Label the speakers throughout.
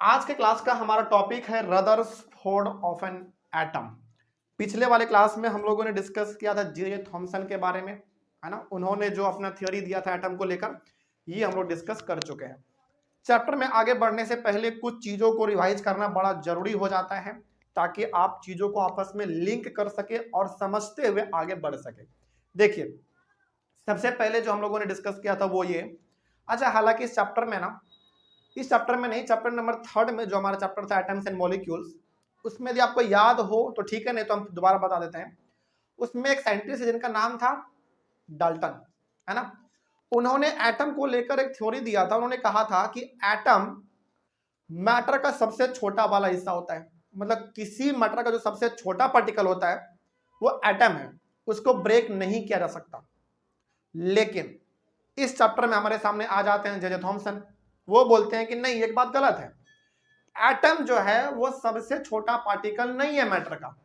Speaker 1: आज के क्लास का हमारा टॉपिक है रदरफोर्ड ऑफ एन एटम। पिछले वाले क्लास में हम लोगों ने डिस्कस किया था जे थॉमसन के बारे में, है ना। उन्होंने जो अपना थ्योरी दिया था एटम को लेकर, ये हम लोग डिस्कस कर चुके हैं। चैप्टर में आगे बढ़ने से पहले कुछ चीजों को रिवाइज करना बड़ा जरूरी हो जाता है, ताकि आप चीजों को आपस में लिंक कर सके और समझते हुए आगे बढ़ सके। देखिए, सबसे पहले जो हम लोगों ने डिस्कस किया था वो ये, अच्छा हालांकि इस चैप्टर में ना, इस चैप्टर में नहीं, चैप्टर नंबर 3 में जो हमारा चैप्टर था एटम्स एंड मॉलिक्यूल्स, उसमें यदि आपको याद हो तो ठीक है, नहीं तो हम दोबारा बता देते हैं। उसमें एक साइंटिस्ट है जिनका नाम था डाल्टन, है ना। उन्होंने एटम को लेकर एक थ्योरी दिया था। उन्होंने कहा था कि एटम मैटर का सबसे छोटा वाला हिस्सा होता है, मतलब किसी मैटर का जो सबसे छोटा पार्टिकल होता है वो एटम है, उसको ब्रेक नहीं किया जा सकता। लेकिन इस चैप्टर में हमारे सामने आ जाते हैं जे थॉमसन। वो बोलते हैं कि नहीं, एक बात गलत है, एटम जो है वो सबसे छोटा पार्टिकल नहीं है मैटर का,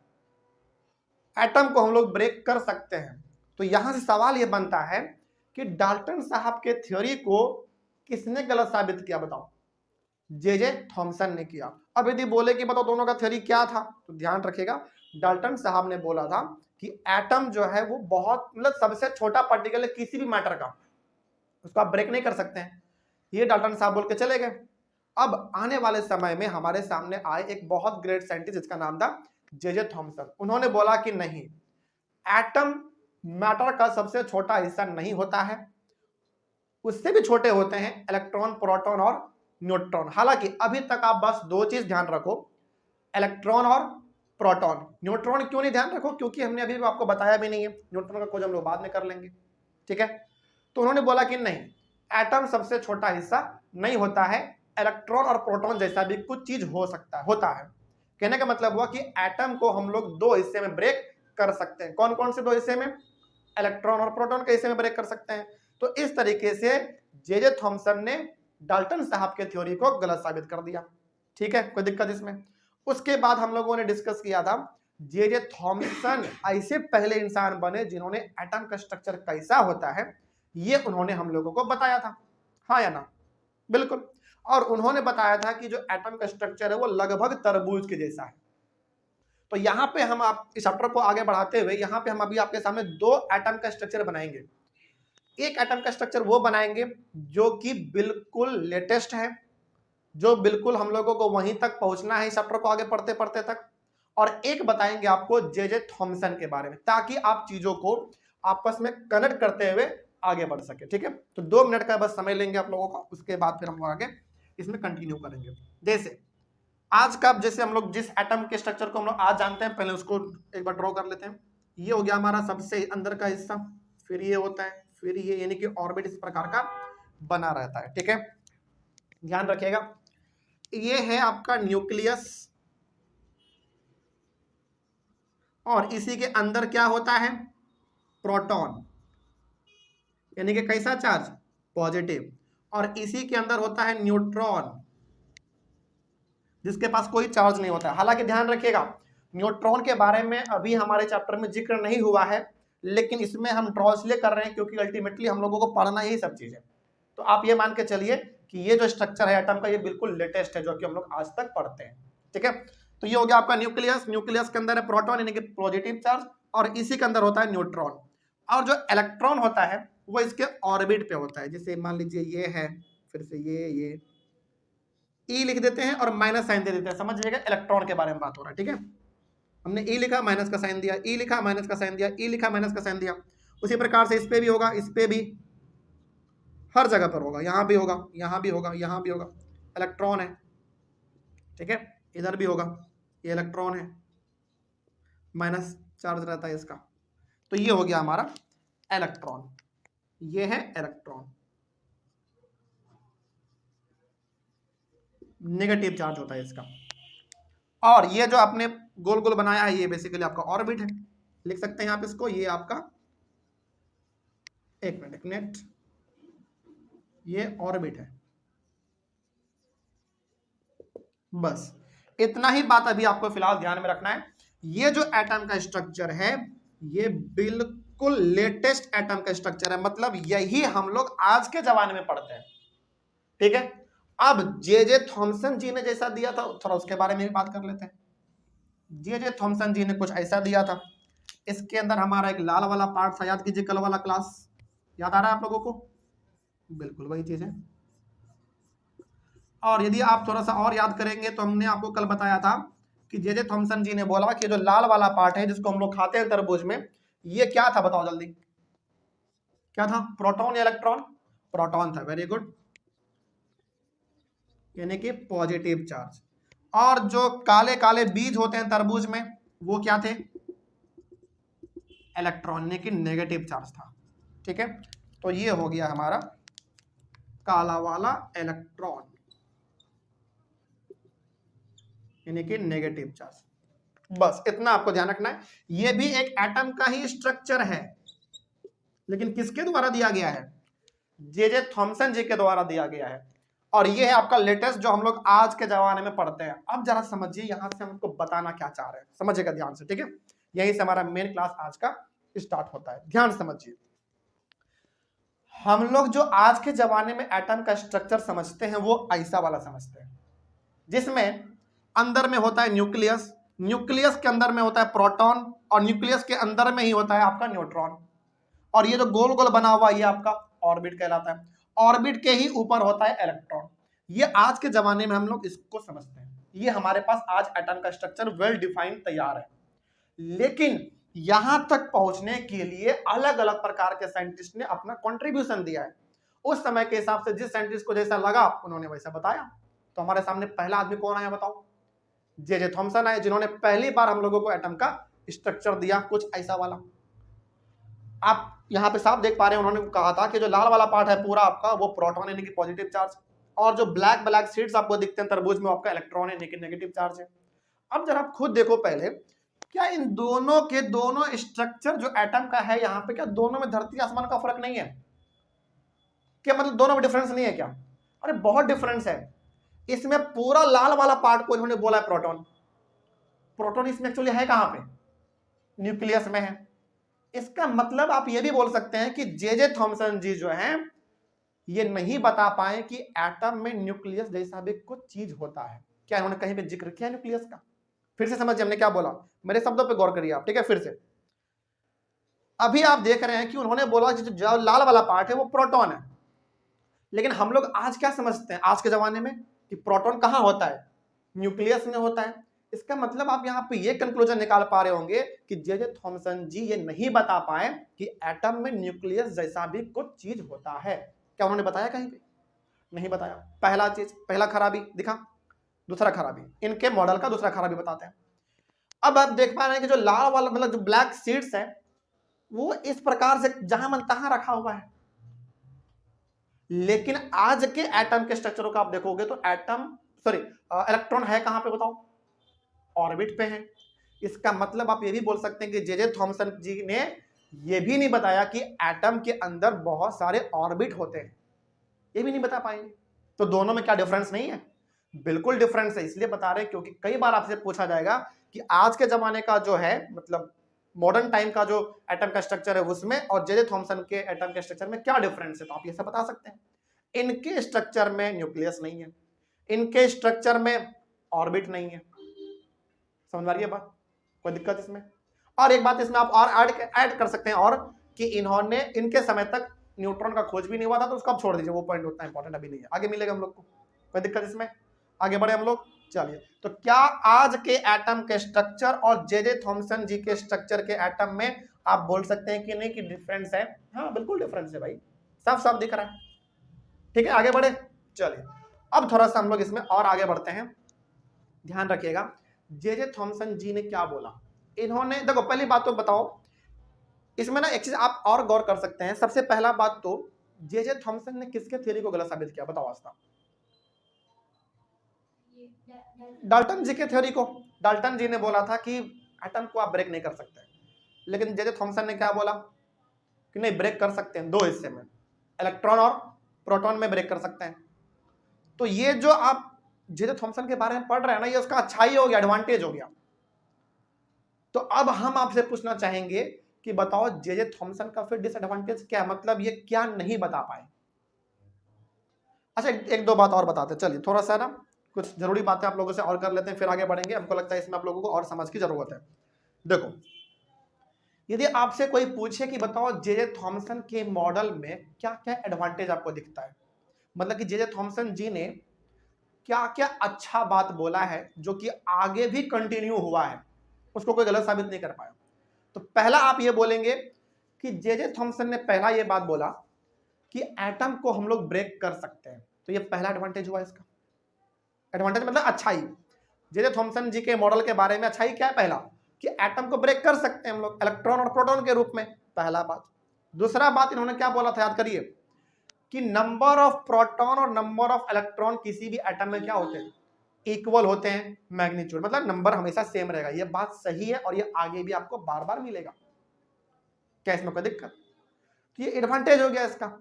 Speaker 1: एटम को हम लोग ब्रेक कर सकते हैं। तो यहां से सवाल ये बनता है कि डाल्टन साहब के थ्योरी को किसने गलत साबित किया, बताओ। जे थॉमसन ने किया। अब यदि बोले कि बताओ दोनों का थ्योरी क्या था, तो ध्यान रखिएगा, डाल्टन साहब ने बोला था कि एटम जो है वो बहुत, मतलब सबसे छोटा पार्टिकल है किसी भी मैटर का, उसको आप ब्रेक नहीं कर सकते हैं। ये डाल्टन साहब बोल के चले गए। अब आने वाले समय में हमारे सामने आए एक बहुत ग्रेट साइंटिस्ट जिसका नाम था जे थॉमसन। उन्होंने बोला कि नहीं, एटम मैटर का सबसे छोटा हिस्सा नहीं होता है, उससे भी छोटे होते हैं इलेक्ट्रॉन, प्रोटॉन और न्यूट्रॉन। हालांकि अभी तक आप बस दो चीज ध्यान रखो, इलेक्ट्रॉन और प्रोटॉन। न्यूट्रॉन क्यों नहीं ध्यान रखो, क्योंकि हमने अभी आपको बताया भी नहीं है, न्यूट्रॉन का खोज हम लोग बाद में कर लेंगे, ठीक है। तो उन्होंने बोला कि नहीं, एटम सबसे छोटा हिस्सा नहीं होता है, इलेक्ट्रॉन और प्रोटॉन जैसा भी कुछ चीज हो सकता है, होता है। कहने का मतलब हुआ कि एटम को हम लोग दो हिस्से में ब्रेक कर सकते हैं। कौन कौन से दो हिस्से में? इलेक्ट्रॉन और प्रोटॉन के हिस्से में ब्रेक कर सकते हैं। तो इस तरीके से जे थॉमसन ने डाल्टन साहब के थ्योरी को गलत साबित कर दिया, ठीक है, कोई दिक्कत इसमें। उसके बाद हम लोगों ने डिस्कस किया था जे थॉमसन ऐसे पहले इंसान बने जिन्होंने एटम का स्ट्रक्चर कैसा होता है ये उन्होंने हम लोगों को बताया था, हाँ या ना? बिल्कुल। और उन्होंने बताया था कि जो एटम का स्ट्रक्चर है वो लगभग तरबूज के जैसा है। तो यहां पे हम आप इस चैप्टर को आगे बढ़ाते हुए यहां पे हम अभी आपके सामने दो एटम का स्ट्रक्चर बनाएंगे। एक एटम का स्ट्रक्चर वो बनाएंगे जो कि बिल्कुल लेटेस्ट है, जो बिल्कुल हम लोगों को वहीं तक पहुंचना है इस चैप्टर को आगे पढ़ते पढ़ते तक। और एक बताएंगे आपको जे थॉमसन के बारे में, ताकि आप चीजों को आपस में कनेक्ट करते हुए आगे बढ़ सके, ठीक है। तो 2 मिनट का बस समय लेंगे आप लोगों का, उसके बाद फिर हम लोग आगे इसमें कंटिन्यू करेंगे। जैसे आज का, जैसे हम लोग जिस एटम के स्ट्रक्चर को हम लोग आज जानते हैं, पहले उसको एक बार ड्रॉ कर लेते हैं। ये हो गया हमारा सबसे अंदर का हिस्सा, फिर ये होता है, फिर ये, यानी कि ऑर्बिट इस प्रकार का बना रहता है, ठीक है। ध्यान रखिएगा, ये है आपका न्यूक्लियस, और इसी के अंदर क्या होता है? प्रोटॉन, यानी कि कैसा चार्ज? पॉजिटिव। और इसी के अंदर होता है न्यूट्रॉन, जिसके पास कोई चार्ज नहीं होता है। हालांकि ध्यान रखिएगा, न्यूट्रॉन के बारे में अभी हमारे चैप्टर में जिक्र नहीं हुआ है, लेकिन इसमें हम ड्रॉ इसलिए कर रहे हैं क्योंकि अल्टीमेटली हम लोगों को पढ़ना यही सब चीज है। तो आप ये मान के चलिए कि ये जो स्ट्रक्चर है एटम का, ये बिल्कुल लेटेस्ट है, जो कि हम लोग आज तक पढ़ते हैं, ठीक है। तो ये हो गया आपका न्यूक्लियस। न्यूक्लियस के अंदर है प्रोटॉन, यानी कि पॉजिटिव चार्ज, और इसी के अंदर होता है न्यूट्रॉन। और जो इलेक्ट्रॉन होता है वो इसके ऑर्बिट पे होता है। जैसे मान लीजिए ये है, फिर से ये ई लिख देते हैं और माइनस साइन दे देते हैं, समझ जाइएगा इलेक्ट्रॉन के बारे में बात हो रहा है, ठीक है। हमने ई लिखा, माइनस का साइन दिया, ई लिखा, माइनस का साइन दिया, ई लिखा, माइनस का साइन दिया। उसी प्रकार से इस पे भी होगा, इस पे भी, हर जगह पर होगा, यहां भी होगा, यहां भी होगा, यहां भी होगा। इलेक्ट्रॉन है, ठीक है, इधर भी होगा, ये इलेक्ट्रॉन है, माइनस चार्ज रहता है इसका। तो ये हो गया हमारा इलेक्ट्रॉन, ये है इलेक्ट्रॉन, नेगेटिव चार्ज होता है इसका। और ये जो आपने गोल गोल बनाया है ये बेसिकली आपका ऑर्बिट है, लिख सकते हैं आप इसको, ये आपका, एक मिनट, ये ऑर्बिट है। बस इतना ही बात अभी आपको फिलहाल ध्यान में रखना है। ये जो एटम का स्ट्रक्चर है ये बिल्कुल लेटेस्ट एटम का स्ट्रक्चर है, मतलब यही हम लोग आज के जमाने में पढ़ते हैं, ठीक है। अब जे थॉमसन जी ने जैसा दिया था थोड़ा उसके बारे में भी बात कर लेते हैं। जे थॉमसन जी ने कुछ ऐसा दिया था, इसके अंदर हमारा एक लाल वाला पार्ट था, याद कीजिए कल वाला क्लास, याद आ रहा है आप लोगों को? बिल्कुल वही चीज है। और यदि आप थोड़ा सा और याद करेंगे तो हमने आपको कल बताया था कि जे थॉमसन जी ने बोला कि जो लाल वाला पार्ट है जिसको हम लोग खाते हैं तरबूज में, ये क्या था बताओ जल्दी, क्या था? प्रोटॉन या इलेक्ट्रॉन? प्रोटॉन था, वेरी गुड, यानी कि पॉजिटिव चार्ज। और जो काले काले बीज होते हैं तरबूज में वो क्या थे? इलेक्ट्रॉन, यानी कि नेगेटिव चार्ज था। ठीक है, तो ये हो गया हमारा काला वाला इलेक्ट्रॉन, यानी कि नेगेटिव चार्ज। बस इतना आपको ध्यान रखना है। ये भी एक एटम का ही स्ट्रक्चर है, लेकिन किसके द्वारा दिया गया है? जे थॉमसन जी के द्वारा दिया गया है। और ये है आपका लेटेस्ट जो हम लोग आज के जमाने में पढ़ते हैं। अब जरा समझिए यहां से हमको बताना क्या चाह रहे हैं, समझिएगा ध्यान से, ठीक है? यहीं से हमारा मेन क्लास आज का स्टार्ट होता है, ध्यान समझिए। हम लोग जो आज के जमाने में एटम का स्ट्रक्चर समझते हैं वो ऐसा वाला समझते हैं, जिसमें अंदर में होता है न्यूक्लियस, न्यूक्लियस के अंदर में होता है प्रोटॉन, और न्यूक्लियस के अंदर में ही होता है आपका न्यूट्रॉन, और ये जो गोल गोल बना हुआ ये आपका ऑर्बिट कहलाता है, ऑर्बिट के ही ऊपर होता है इलेक्ट्रॉन। ये आज के जमाने में हम लोग इसको समझते हैं, ये हमारे पास आज एटम का स्ट्रक्चर वेल डिफाइंड तैयार है। लेकिन यहां तक पहुंचने के लिए अलग अलग प्रकार के साइंटिस्ट ने अपना कंट्रीब्यूशन दिया है। उस समय के हिसाब से जिस साइंटिस्ट को जैसा लगा उन्होंने वैसा बताया। तो हमारे सामने पहला आदमी कौन आया बताओ? जे थॉमसन आए, जिन्होंने पहली बार हम लोगों को एटम का स्ट्रक्चर दिया कुछ ऐसा वाला। आप यहाँ पे साफ देख पा रहे हैं, उन्होंने कहा था कि जो लाल वाला पार्ट है पूरा आपका वो प्रोटॉन यानी कि पॉजिटिव चार्ज, और जो ब्लैक ब्लैक सीड्स आपको दिखते हैं तरबूज में आपका इलेक्ट्रॉन यानी कि नेगेटिव चार्ज है। अब जरा आप खुद देखो पहले, क्या इन दोनों के दोनों स्ट्रक्चर जो एटम का है यहाँ पे, क्या दोनों में धरती आसमान का फर्क नहीं है? क्या मतलब दोनों में डिफरेंस नहीं है क्या? अरे बहुत डिफरेंस है। इसमें पूरा लाल वाला पार्ट को इन्होंने बोला है प्रोटॉन, प्रोटॉन इसमें एक्चुअली है कहां पे? न्यूक्लियस में है। इसका मतलब आप ये भी बोल सकते हैं कि जे थॉमसन जी जो हैं ये नहीं बता पाए कि एटम में न्यूक्लियस जैसा भी कुछ चीज होता है। क्या इन्होंने कहीं पे जिक्र किया न्यूक्लियस का? फिर से समझिए हमने क्या बोला, मेरे शब्दों पे गौर करिए आप, ठीक है? फिर से अभी आप देख रहे हैं कि उन्होंने बोला जो लाल वाला पार्ट है वो प्रोटॉन है, लेकिन हम लोग आज क्या समझते हैं आज के जमाने में कि प्रोटॉन कहां होता है? न्यूक्लियस में होता है। इसका मतलब आप यहाँ पे ये कंक्लूजन निकाल पा रहे होंगे कि जे थॉमसन जी ये नहीं बता पाए कि एटम में न्यूक्लियस जैसा भी कुछ चीज होता है। क्या उन्होंने बताया कहीं पे? नहीं बताया। पहला चीज, पहला खराबी दिखा। दूसरा खराबी, इनके मॉडल का दूसरा खराबी बताते हैं। अब आप देख पा रहे हैं कि जो लाल वाला मतलब जो ब्लैक सीड्स है वो इस प्रकार से जहां मन तहां रखा हुआ है, लेकिन आज के एटम के स्ट्रक्चरों का आप देखोगे तो इलेक्ट्रॉन है कहां पे बताओ? ऑर्बिट पे है। इसका मतलब आप ये भी बोल सकते हैं कि जे थॉमसन जी ने ये भी नहीं बताया कि एटम के अंदर बहुत सारे ऑर्बिट होते हैं, ये भी नहीं बता पाएंगे। तो दोनों में क्या डिफरेंस नहीं है? बिल्कुल डिफरेंस है। इसलिए बता रहे हैं क्योंकि कई बार आपसे पूछा जाएगा कि आज के जमाने का जो है मतलब मॉडर्न टाइम का जो एटम का स्ट्रक्चर है उसमें और जे थॉमसन के एटम के स्ट्रक्चर में क्या डिफरेंस है, तो आप ये सब बता सकते हैं। इनके स्ट्रक्चर में न्यूक्लियस नहीं है, इनके स्ट्रक्चर में ऑर्बिट नहीं है। समझ आ रही है बात? कोई दिक्कत इसमें? और एक बात इसमें आप और ऐड कर सकते हैं और कि इन्होंने इनके समय तक न्यूट्रॉन का खोज भी नहीं हुआ था, तो उसको आप छोड़ दीजिए, वो पॉइंट उतना इंपॉर्टेंट अभी नहीं है, आगे मिलेगा हम लोग को। कोई दिक्कत इसमें? आगे बढ़े हम लोग, चलिए। तो क्या आज के एटम के स्ट्रक्चर और जे थॉमसन जी के स्ट्रक्चर के एटम में आप बोल सकते हैं कि नहीं कि डिफरेंस है? हाँ बिल्कुल डिफरेंस है भाई, साफ साफ दिख रहा है। ठीक है, आगे बढ़े, चलिए। अब थोड़ा सा हम लोग इसमें और आगे बढ़ते हैं, ध्यान रखिएगा। जे थॉमसन जी ने क्या बोला? इन्होंने देखो पहली बात तो बताओ, इसमें ना एक चीज आप और गौर कर सकते हैं। सबसे पहला बात तो जे थॉमसन ने किसके थ्योरी को गलत साबित किया बताओ? आस्था, डाल्टन जी के थ्योरी को। डाल्टन जी ने बोला था कि एटम को आप ब्रेक नहीं कर सकते, लेकिन जे थॉमसन ने क्या बोला कि नहीं ब्रेक कर सकते हैं, दो हिस्से में, इलेक्ट्रॉन और प्रोटॉन में ब्रेक कर सकते हैं। तो ये जो आप जे थॉमसन के बारे में पढ़ रहे हैं ना, ये उसका अच्छाई हो गया, एडवांटेज हो गया। तो अब हम आपसे पूछना चाहेंगे कि बताओ जे थॉमसन का फिर डिसएडवांटेज क्या है, मतलब ये क्या नहीं बता पाए? अच्छा एक दो बात और बताते हैं, चलिए थोड़ा सा ना कुछ जरूरी बातें आप लोगों से और कर लेते हैं, फिर आगे बढ़ेंगे। हमको लगता है इसमें आप लोगों को और समझ की जरूरत है। देखो, यदि आपसे कोई पूछे कि बताओ जे थॉमसन के मॉडल में क्या क्या एडवांटेज आपको दिखता है, मतलब कि जे थॉमसन जी ने क्या क्या अच्छा बात बोला है जो कि आगे भी कंटिन्यू हुआ है, उसको कोई गलत साबित नहीं कर पाया। तो पहला आप ये बोलेंगे कि जे थॉमसन ने पहला ये बात बोला कि एटम को हम लोग ब्रेक कर सकते हैं, तो ये पहला एडवांटेज हुआ इसका। एडवांटेज मतलब अच्छाई। जे थॉमसन जी के मॉडल के बारे में अच्छाई क्या है? पहला कि एटम को ब्रेक कर सकते हैं हम लोग इलेक्ट्रॉन और प्रोटॉन के रूप में, पहला बात। दूसरा बात इन्होंने क्या बोला था, याद करिए, कि नंबर ऑफ प्रोटॉन और नंबर ऑफ इलेक्ट्रॉन किसी भी एटम में क्या होते हैं? इक्वल होते हैं। मैग्नीट्यूड मतलब नंबर हमेशा सेम रहेगा। ये बात सही है और ये आगे भी आपको बार बार मिलेगा। क्या इसमें कोई दिक्कत? तो ये एडवांटेज हो गया इसका।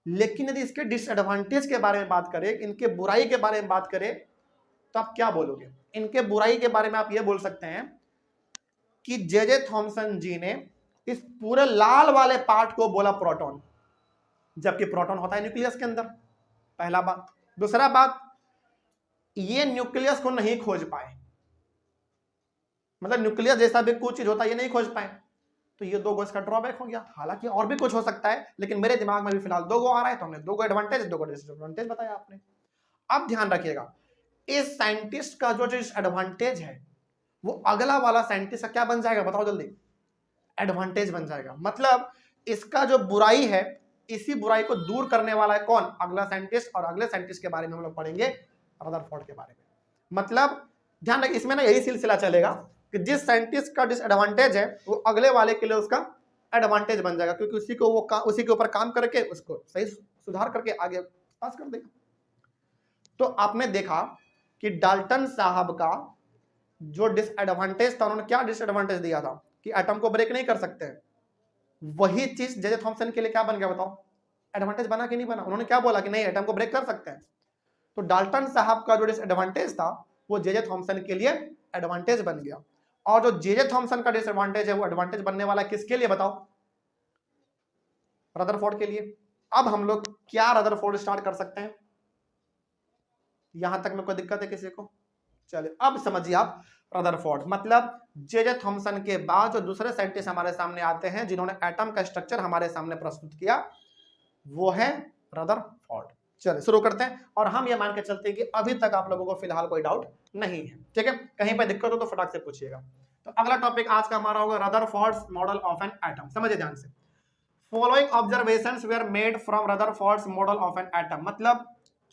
Speaker 1: लेकिन यदि इसके डिसएडवांटेज के बारे में बात करें, इनके बुराई के बारे में बात करें, तो आप क्या बोलोगे? इनके बुराई के बारे में आप ये बोल सकते हैं कि जे थॉमसन जी ने इस पूरे लाल वाले पार्ट को बोला प्रोटॉन, जबकि प्रोटॉन होता है न्यूक्लियस के अंदर, पहला बात। दूसरा बात, ये न्यूक्लियस को नहीं खोज पाए, मतलब न्यूक्लियस जैसा भी कुछ चीज होता है ये नहीं खोज पाए। तो ये दो गो इसका ड्रॉबैक हो गया। हालांकि और भी कुछ हो सकता है, लेकिन मेरे दिमाग में भी फिलहाल दो गो आ रहा है, तो हमने दो गो एडवांटेज दो गो डिसएडवांटेज बताया आपने। अब ध्यान रखिएगा, इस साइंटिस्ट का जो एडवांटेज है वो अगला वाला साइंटिस्ट का क्या बन जाएगा? बताओ जल्दी। एडवांटेज बन जाएगा। मतलब इसका जो बुराई है, इसी बुराई को दूर करने वाला है कौन? अगला साइंटिस्ट। और अगले साइंटिस्ट के बारे में हम लोग पढ़ेंगे रदरफोर्ड के बारे में। मतलब ध्यान रखिए, इसमें ना यही सिलसिला चलेगा कि जिस साइंटिस्ट का डिसएडवांटेज है वो अगले वाले के लिए उसका एडवांटेज बन जाएगा, क्योंकि उसी को वो उसी के ऊपर काम करके उसको सही सुधार करके आगे पास कर देगा। तो आपने देखा कि डाल्टन साहब का जो डिसएडवांटेज था, उन्होंने क्या डिसएडवांटेज दिया था? कि एटम को ब्रेक नहीं कर सकते हैं। वही चीज जे थॉमसन के लिए क्या बन गया? बताओ, एडवांटेज बना कि नहीं बना? उन्होंने क्या बोला कि नहीं, एटम को ब्रेक कर सकते हैं। तो डाल्टन साहब का जो डिसएडवांटेज था वो जे थॉमसन के लिए एडवांटेज बन गया। और जो जे थॉमसन का डिसएडवांटेज है वो एडवांटेज बनने वाला किसके लिए? बताओ, रदरफोर्ड के लिए। अब हम लोग क्या रदरफोर्ड स्टार्ट कर सकते हैं? यहां तक में कोई दिक्कत है किसी को? चलिए अब समझिए आप रदरफोर्ड। मतलब जे थॉमसन के बाद जो दूसरे साइंटिस्ट हमारे सामने आते हैं जिन्होंने एटम का स्ट्रक्चर हमारे सामने प्रस्तुत किया, वो है रदरफोर्ड। चलिए शुरू करते हैं। और हम ये मान के चलते हैं कि अभी तक आप लोगों को फिलहाल कोई डाउट नहीं है, ठीक है? कहीं पर दिक्कत हो तो फटाक से पूछिएगा। तो अगला टॉपिक आज का हमारा होगा Rutherford's model of an atom. समझिए ध्यान से। Following observations were made from Rutherford's model of an atom. मतलब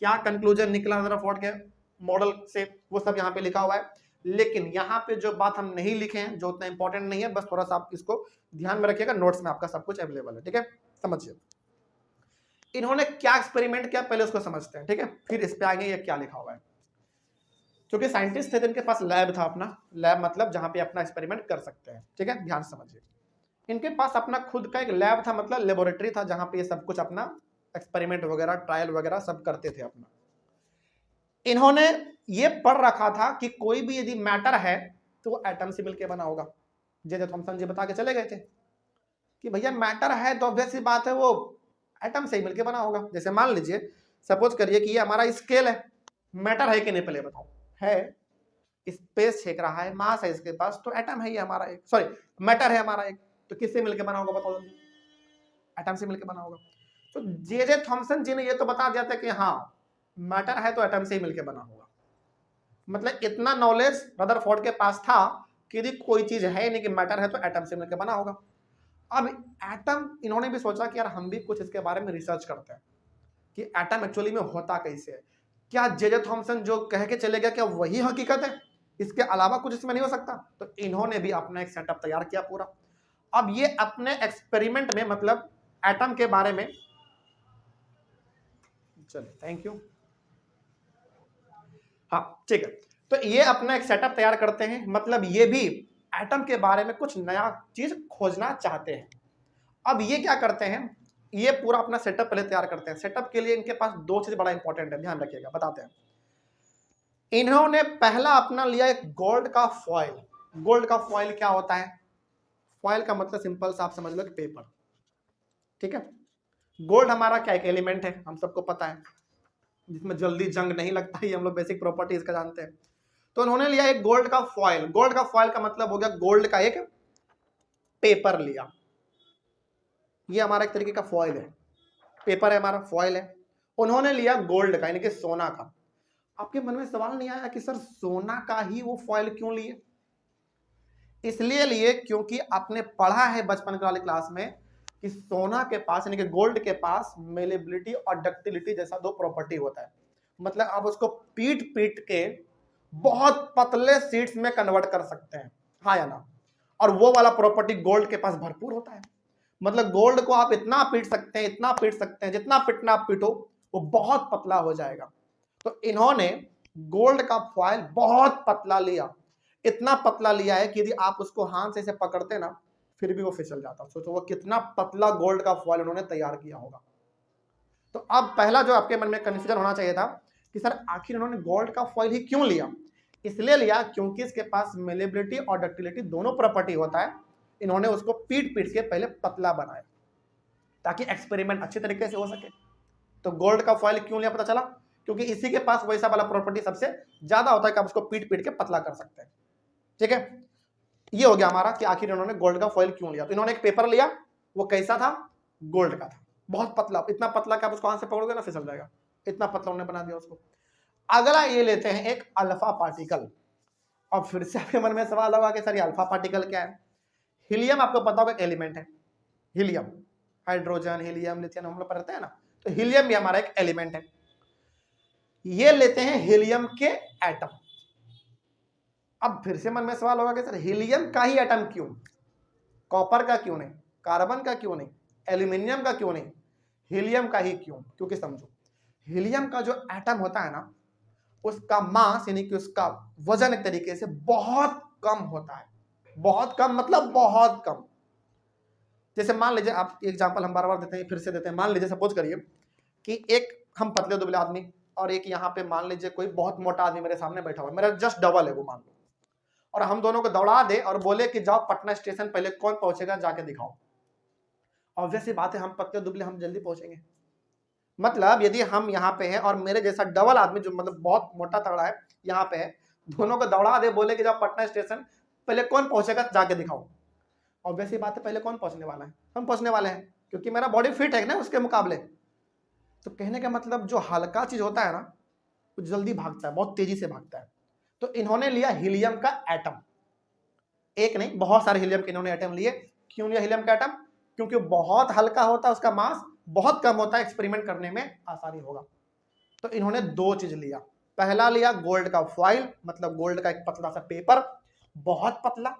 Speaker 1: क्या कंक्लूजन निकला रदरफोर्ड के मॉडल से, वो सब यहाँ पे लिखा हुआ है। लेकिन यहाँ पे जो बात हम नहीं लिखे हैं, जो उतना इंपॉर्टेंट नहीं है, बस थोड़ा सा आप इसको ध्यान में रखिएगा। नोट्स में आपका सब कुछ अवेलेबल है, ठीक है? समझिए इन्होंने क्या एक्सपेरिमेंट किया, पहले उसको समझते हैं, ठीक है? फिर इस पे आगे ये क्या लिखा हुआ है। क्योंकि साइंटिस्ट थे, इनके पास लैब था अपना। लैब मतलब जहां पे अपना एक्सपेरिमेंट कर सकते हैं, ठीक है? ध्यान समझिए, इनके पास अपना खुद का एक लैब था, मतलब लेबोरेटरी था, जहां पे ये सब कुछ अपना एक्सपेरिमेंट वगैरह, ट्रायल वगैरह सब करते थे अपना। इन्होंने ये पढ़ रखा था कि कोई भी यदि मैटर है तो वो एटम से मिलकर बना होगा। जे थॉमसन जी बता के चले गए थे कि भैया मैटर है तो ऑब्वियस सी बात है वो एटम से ही मिलकर बना होगा। जैसे मान लीजिए, सपोज करिए कि ये हमारा स्केल है, मैटर है कि नहीं पहले बताओ? है। स्पेस छेक रहा है, मास है इसके पास, तो एटम है ये हमारा एक, सॉरी मैटर है हमारा एक। तो किससे मिलकर बना होगा बताओ? एटम से मिलकर बना होगा। तो जे थॉमसन जी ने ये तो बता दिया था कि हाँ मैटर है तो एटम से ही मिलकर बना होगा। मतलब इतना नॉलेज रदरफोर्ड के पास था कि यदि कोई चीज है नहीं कि मैटर है तो एटम से मिलकर बना होगा। अब एटम इन्होंने भी सोचा कि यार हम भी कुछ इसके बारे में रिसर्च करते हैं कि एटम एक्चुअली में होता कैसे है। क्या जे थॉमसन जो कह के चले गया क्या वही हकीकत है? इसके अलावा कुछ इसमें नहीं हो सकता? तो इन्होंने भी अपना एक सेटअप तैयार किया पूरा। अब ये अपने एक्सपेरिमेंट में, मतलब एटम के बारे में, चलिए थैंक यू, हाँ ठीक है। तो ये अपना एक सेटअप तैयार करते हैं, मतलब ये भी एटम के बारे में कुछ नया चीज खोजना चाहते हैं। अब ये क्या करते हैं, ये पूरा अपना सेटअप पहले तैयार करते हैं। सेटअप के लिए इनके पास दो चीज बड़ा इंपॉर्टेंट है, ध्यान रखिएगा, बताते हैं। इन्होंने पहला अपना लिया एक गोल्ड का फॉइल। गोल्ड का फॉइल क्या होता है? फॉइल का मतलब सिंपल सा आप समझ लो कि पेपर, ठीक है? गोल्ड हमारा क्या एक एलिमेंट है, हम सबको पता है। जिसमें जल्दी जंग नहीं लगता, ये हम लोग बेसिक प्रॉपर्टी इसका जानते हैं। तो उन्होंने लिया एक गोल्ड का फॉइल। गोल्ड का फॉइल का मतलब हो गया गोल्ड का एक पेपर लिया। ये हमारा एक तरीके का फॉइल है, पेपर है हमारा, फॉइल है। उन्होंने लिया गोल्ड का यानी कि सोना का। आपके मन में सवाल नहीं आया कि सर सोना का ही वो फॉइल क्यों लिए? इसलिए लिए क्योंकि आपने पढ़ा है बचपन वाली क्लास में कि सोना के पास यानी कि गोल्ड के पास मेलेबिलिटी और डक्टिलिटी जैसा दो प्रॉपर्टी होता है। मतलब आप उसको पीट पीट के बहुत पतले शीट्स में कन्वर्ट कर सकते हैं, हाँ या ना? और वो वाला प्रॉपर्टी गोल्ड के पास भरपूर होता है। मतलब गोल्ड को आप इतना पीट सकते हैं, इतना पीट सकते हैं, जितना पीटना आप पीटो वो बहुत पतला हो जाएगा। तो इन्होंने गोल्ड का फॉइल बहुत पतला लिया, इतना पतला लिया है कि यदि आप उसको हाथ से इसे पकड़ते ना फिर भी वो फिसल जाता। सोचो वो कितना पतला गोल्ड का फॉइल उन्होंने तैयार किया होगा। तो अब पहला जो आपके मन में कंफ्यूजन होना चाहिए था कि सर आखिर उन्होंने गोल्ड का फॉइल ही क्यों लिया? इसलिए लिया क्योंकि इसके पास मेलेबिलिटी और डक्टिलिटी दोनों प्रॉपर्टी होता है। इन्होंने उसको पीट पीट के पहले पतला बनाया ताकि एक्सपेरिमेंट अच्छे तरीके से हो सके। तो गोल्ड का फॉइल क्यों लिया पता चला, क्योंकि इसी के पास वैसा वाला प्रॉपर्टी सबसे ज्यादा होता है कि आप उसको पीट पीट के पतला कर सकते हैं। ठीक है, ये हो गया हमारा कि आखिर इन्होंने गोल्ड का फॉइल क्यों लिया। तो इन्होंने एक पेपर लिया, वो कैसा था? गोल्ड का था, बहुत पतला, इतना पतला कि आप उसको हाथ से पकड़ोगे ना फिसल जाएगा, इतना पतला उन्होंने बना दिया उसको। अगला ये लेते हैं एक अल्फा पार्टिकल। और फिर से आपके मन में सवाल होगा कि सर ये अल्फा पार्टिकल क्या है? हीलियम आपको पता होगा एलिमेंट है, हीलियम, हाइड्रोजन, हीलियम, लिथियम हम लोग पढ़ते हैं ना, तो हीलियम भी हमारा एक एलिमेंट है। ये लेते हैं हीलियम के एटम। अब फिर से मन में सवाल होगा कि सर हीलियम का ही एटम क्यों? कॉपर का क्यों नहीं? कार्बन का क्यों नहीं? एल्यूमिनियम का क्यों नहीं? हीलियम का ही क्यों? क्योंकि समझो हीलियम का जो एटम होता है ना उसका मास यानी कि उसका वजन एक तरीके से बहुत कम होता है। बहुत कम मतलब बहुत कम। जैसे मान लीजिए, आप एग्जांपल हम बार बार देते हैं, फिर से देते हैं। मान लीजिए सपोज करिए कि एक हम पतले दुबले आदमी और एक यहाँ पे मान लीजिए कोई बहुत मोटा आदमी मेरे सामने बैठा हुआ है, मेरा जस्ट डबल है वो, मान लो, और हम दोनों को दौड़ा दे और बोले कि जाओ पटना स्टेशन, पहले कौन पहुंचेगा जाके दिखाओ। ऑब्वियस सी बात है हम पतले दुबले हम जल्दी पहुंचेंगे। मतलब यदि हम यहाँ पे हैं और मेरे जैसा डबल आदमी जो मतलब बहुत मोटा तगड़ा है यहाँ पे है, दोनों को दौड़ा दे बोले कि जाओ पटना स्टेशन, पहले कौन पहुंचेगा जाके दिखाओ। ऑब्वियस सी बात है पहले कौन पहुंचने वाला है? हम पहुंचने वाले हैं, क्योंकि मेरा बॉडी फिट है ना उसके मुकाबले। तो कहने का मतलब जो हल्का चीज होता है ना वो जल्दी भागता है, बहुत तेजी से भागता है। तो इन्होंने लिया हीलियम का एटम, एक नहीं बहुत सारे हीलियम के इन्होंने एटम लिए। क्यों लिया हीलियम का एटम? क्योंकि बहुत हल्का होता है, उसका मास बहुत कम होता है, एक्सपेरिमेंट करने में आसानी होगा। तो इन्होंने दो चीज लिया। पहला लिया गोल्ड का फॉइल, मतलब गोल्ड का एक पतला सा पेपर, बहुत पतला।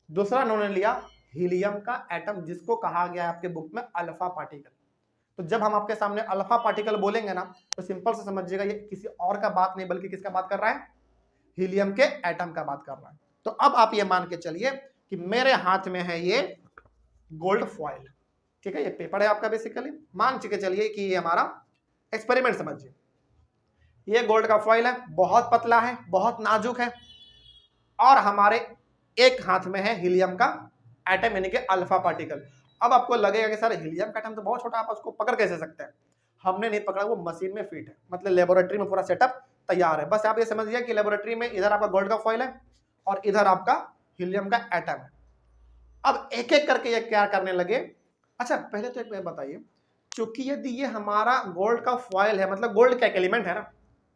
Speaker 1: दूसरा इन्होंने लिया हीलियम का एटम, जिसको कहा गया है आपके बुक में अल्फा पार्टिकल। तो जब हम आपके सामने अल्फा पार्टिकल बोलेंगे ना तो सिंपल से समझिएगा ये किसी और का बात नहीं बल्कि किसका बात कर रहा है? हीलियम के एटम का बात कर रहा है। तो अब आप ये मान के चलिए कि मेरे हाथ में है ये गोल्ड फॉइल, ठीक है, ये पेपर है आपका बेसिकली। मान के चलिए कि ये हमारा एक्सपेरिमेंट समझिए, ये गोल्ड का फॉइल है, बहुत पतला है, बहुत नाजुक है, और हमारे एक हाथ में है हीलियम का एटम यानी कि अल्फा पार्टिकल। अब आपको लगेगा कि सर हीलियम का एटम तो बहुत छोटा, आप उसको पकड़ कैसे सकते हैं? हमने नहीं पकड़ा, वो मशीन में फिट है, मतलब लेबोरेटरी में पूरा सेटअप तैयार है। बस आप ये समझिए कि लेबोरेटरी में इधर आपका गोल्ड का फॉइल है और इधर आपका हीलियम का एटम है। अब एक एक करके ये क्या करने लगे। अच्छा पहले तो एक बताइए, क्योंकि यदि ये हमारा गोल्ड का फॉइल है, मतलब गोल्ड का एक एलिमेंट है ना,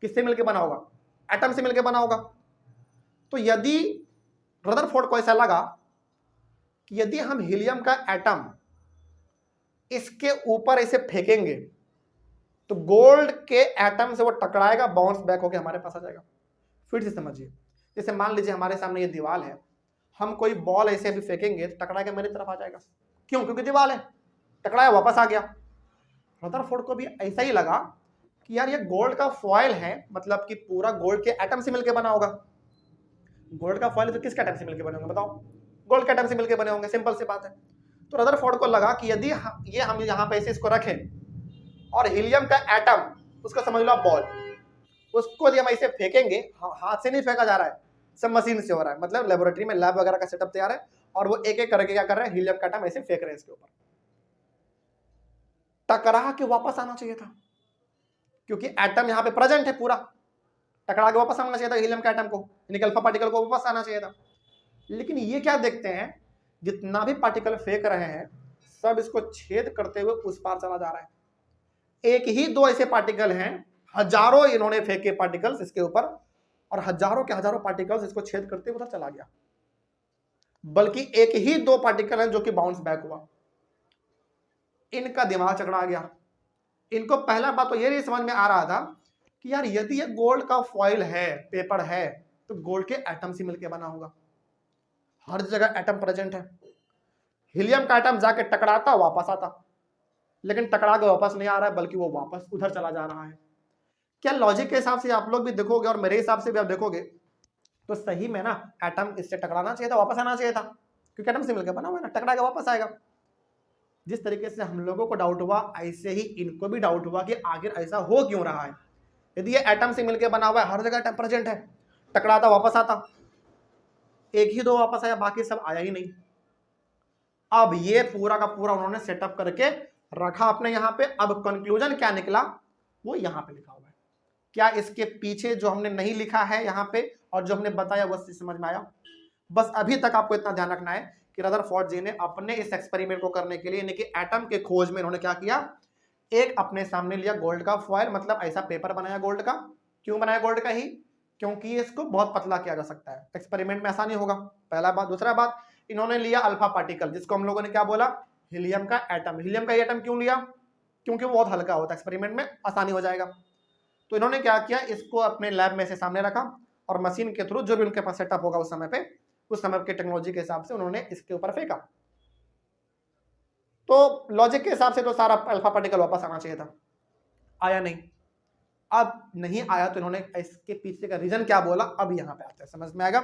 Speaker 1: किससे मिलकर बना होगा? एटम से मिलकर बना होगा। तो यदि रदरफोर्ड को ऐसा लगा कि यदि हम हीलियम का एटम इसके ऊपर ऐसे फेंकेंगे तो गोल्ड के एटम से वो टकराएगा, बाउंस बैक होकर हमारे पास आ जाएगा। फिर से समझिए, जैसे मान लीजिए हमारे सामने ये दीवार है, हम कोई बॉल ऐसे अभी फेंकेंगे तो टकरा के मेरी तरफ आ जाएगा। क्यों? क्योंकि दीवार है, टकराया वापस आ गया। रदरफोर्ड को भी ऐसा ही लगा कि यार ये गोल्ड का फॉइल है, मतलब कि पूरा गोल्ड के एटम से मिलकर बना होगा। गोल्ड का फॉइल तो किसके एटम से मिलकर बने होंगे बताओ? गोल्ड के एटम से मिलकर बने होंगे, सिंपल सी बात है। तो रदरफोर्ड को लगा कि यदि ये हम यहाँ पे ऐसे इसको रखें और हीलियम का एटम, उसको समझ लो बॉल, उसको यदि हम ऐसे फेंकेंगे, हाथ से नहीं फेंका जा रहा है, सब मशीन से हो रहा है, मतलब लेबोरेटरी में लैब वगैरह का सेटअप तैयार है और वो एक एक करके क्या कर रहे हैं, हीलियम का एटम ऐसे फेंक रहे हैं इसके ऊपर। टकरा के वापस आना चाहिए था, क्योंकि एटम यहाँ पे प्रेजेंट है पूरा, टकरा के वापस आना चाहिए था हीलियम के एटम को, यानी कि अल्फा पार्टिकल को वापस आना चाहिए था। लेकिन ये क्या देखते हैं, जितना भी पार्टिकल फेंक रहे हैं सब इसको छेद करते हुए उस पार चला जा रहा है। एक ही दो ऐसे पार्टिकल हैं, हजारों इन्होंने फेंके पार्टिकल्स इसके ऊपर, और हजारों के हजारों पार्टिकल्स इसको छेद करते हुए उधर चला गया। बल्कि एक ही दो पार्टिकल हैं जो कि बाउंस बैक हुआ। इनका दिमाग चकरा गया। इनको पहला बात तो ये नहीं समझ में आ रहा था कि यार यदि ये गोल्ड का फॉइल है, पेपर है, तो गोल्ड के एटम से मिलकर बना होगा। हर जगह एटम प्रेजेंट है। हीलियम का एटम जाके टकराता वापस आता, लेकिन टकरा के वापस नहीं आ रहा है, बल्कि वो वापस उधर चला जा रहा है। क्या लॉजिक के हिसाब से आप लोग भी देखोगे और मेरे हिसाब से भी आप देखोगे तो सही में ना एटम इससे टकराना चाहिए था, वापस आना चाहिए था, क्योंकि एटम से मिलकर बना हुआ है ना, टकरा के वापस आएगा। जिस तरीके से हम लोगों को डाउट हुआ, ऐसे ही इनको भी डाउट हुआ कि आखिर ऐसा हो क्यों रहा है। यदि ये एटम से मिलकर बना हुआ है, हर जगह एटम प्रेजेंट है, टकराता वापस आता, एक ही दो वापस आया, बाकी सब आया ही नहीं। अब ये पूरा का पूरा उन्होंने सेटअप करके रखा अपने यहाँ पे। अब कंक्लूजन क्या निकला वो यहाँ पे लिखा हुआ है। क्या इसके पीछे जो हमने नहीं लिखा है यहाँ पे और जो हमने बताया वो समझ में आया? बस अभी तक आपको इतना ध्यान रखना है कि रदरफोर्ड जी ने अपने इस एक्सपेरिमेंट को करने के लिए, यानी कि एटम के खोज में, इन्होंने क्या किया, एक अपने सामने लिया गोल्ड का फॉयल, मतलब ऐसा पेपर बनाया गोल्ड का। क्यों बनाया गोल्ड का ही? क्योंकि इसको बहुत पतला किया जा सकता है, एक्सपेरिमेंट में आसानी होगा, पहला बात। दूसरा बात, इन्होंने लिया अल्फा पार्टिकल, जिसको हम लोगों ने क्या बोला, हीलियम का एटम। हीलियम का एटम क्यों लिया? क्योंकि वो बहुत हल्का होता है, एक्सपेरिमेंट में आसानी हो जाएगा। तो इन्होंने क्या किया, इसको अपने लैब में से सामने रखा और मशीन के थ्रू जो भी उनके पास सेटअप होगा उस समय पे, उस समय के टेक्नोलॉजी के हिसाब से उन्होंने इसके ऊपर फेंका। तो लॉजिक के हिसाब से तो सारा अल्फा पार्टिकल वापस आना चाहिए था, आया नहीं। अब नहीं आया तो इन्होंने इसके पीछे का रीजन क्या बोला, अब यहाँ पे आते हैं, समझ में आएगा।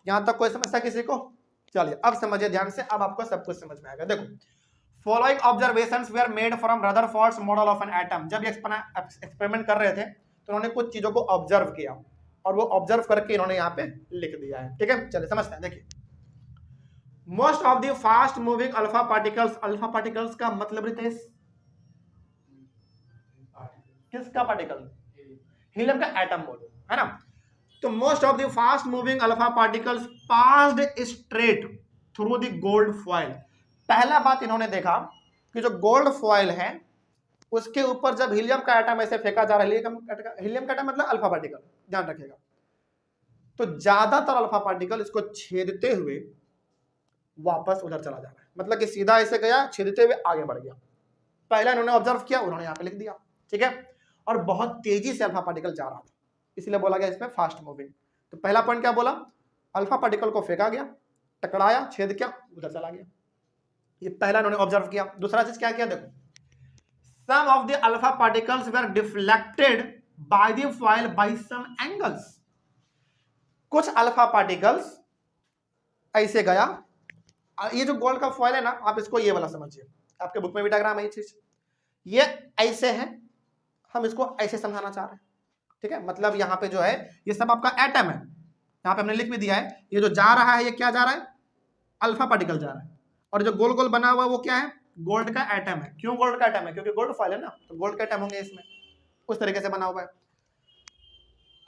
Speaker 1: यहां तक कोई समस्या किसी को? चलिए अब समझिए ध्यान से, अब आपको सब कुछ समझ में आएगा। देखो, following observations were made from Rutherford's model of an atom. जब एक्सपेरिमेंट कर रहे थे तो उन्होंने कुछ चीजों को ऑब्जर्व किया और वो ऑब्जर्व करके इन्होंने यहाँ पे लिख दिया है, ठीक है। चलिए समझते हैं। देखिए, most of the fast moving alpha particles, alpha particles का मतलब रितेश किसका पार्टिकल? हीलियम का एटम बोलो, है ना। तो most of the fast moving alpha particles passed straight through the gold foil. पहला बात इन्होंने देखा कि जो गोल्ड फॉइल है उसके ऊपर जब हीलियम का एटम ऐसे फेंका जा रहा है, हीलियम का एटम मतलब अल्फा पार्टिकल, ध्यान रखिएगा, तो ज्यादातर अल्फा पार्टिकल इसको छेदते हुए वापस उधर चला जा रहा है, मतलब कि सीधा ऐसे गया, छेदते हुए आगे बढ़ गया। पहला इन्होंने ऑब्जर्व किया, उन्होंने यहाँ पे लिख दिया, ठीक है। और बहुत तेजी से अल्फा पार्टिकल जा रहा था, इसलिए बोला गया इसमें फास्ट मूविंग। तो पहला पॉइंट क्या बोला, अल्फा पार्टिकल को फेंका गया, टकराया, छेद किया, उधर चला गया, ये पहला इन्होंने ऑब्जर्व किया। दूसरा चीज क्या किया, देखो, some of the alpha particles were deflected by the foil by some angles. कुछ अल्फा पार्टिकल्स ऐसे गया, ये जो गोल्ड का फॉइल है ना, आप इसको ये वाला समझिए, आपके बुक में भी डायग्राम है ये चीज, ये ऐसे है, हम इसको ऐसे समझाना चाह रहे हैं, ठीक है। मतलब यहाँ पे जो है ये सब आपका एटम है, यहाँ पे हमने लिख भी दिया है, ये जो जा रहा है ये क्या जा रहा है, अल्फा पार्टिकल जा रहा है, और जो गोल गोल बना हुआ है वो क्या है, गोल्ड का एटम है। क्यों गोल्ड का एटम है? क्योंकि गोल्ड फॉइल है ना, तो गोल्ड का एटम होंगे इसमें, उस तरीके से बना हुआ है।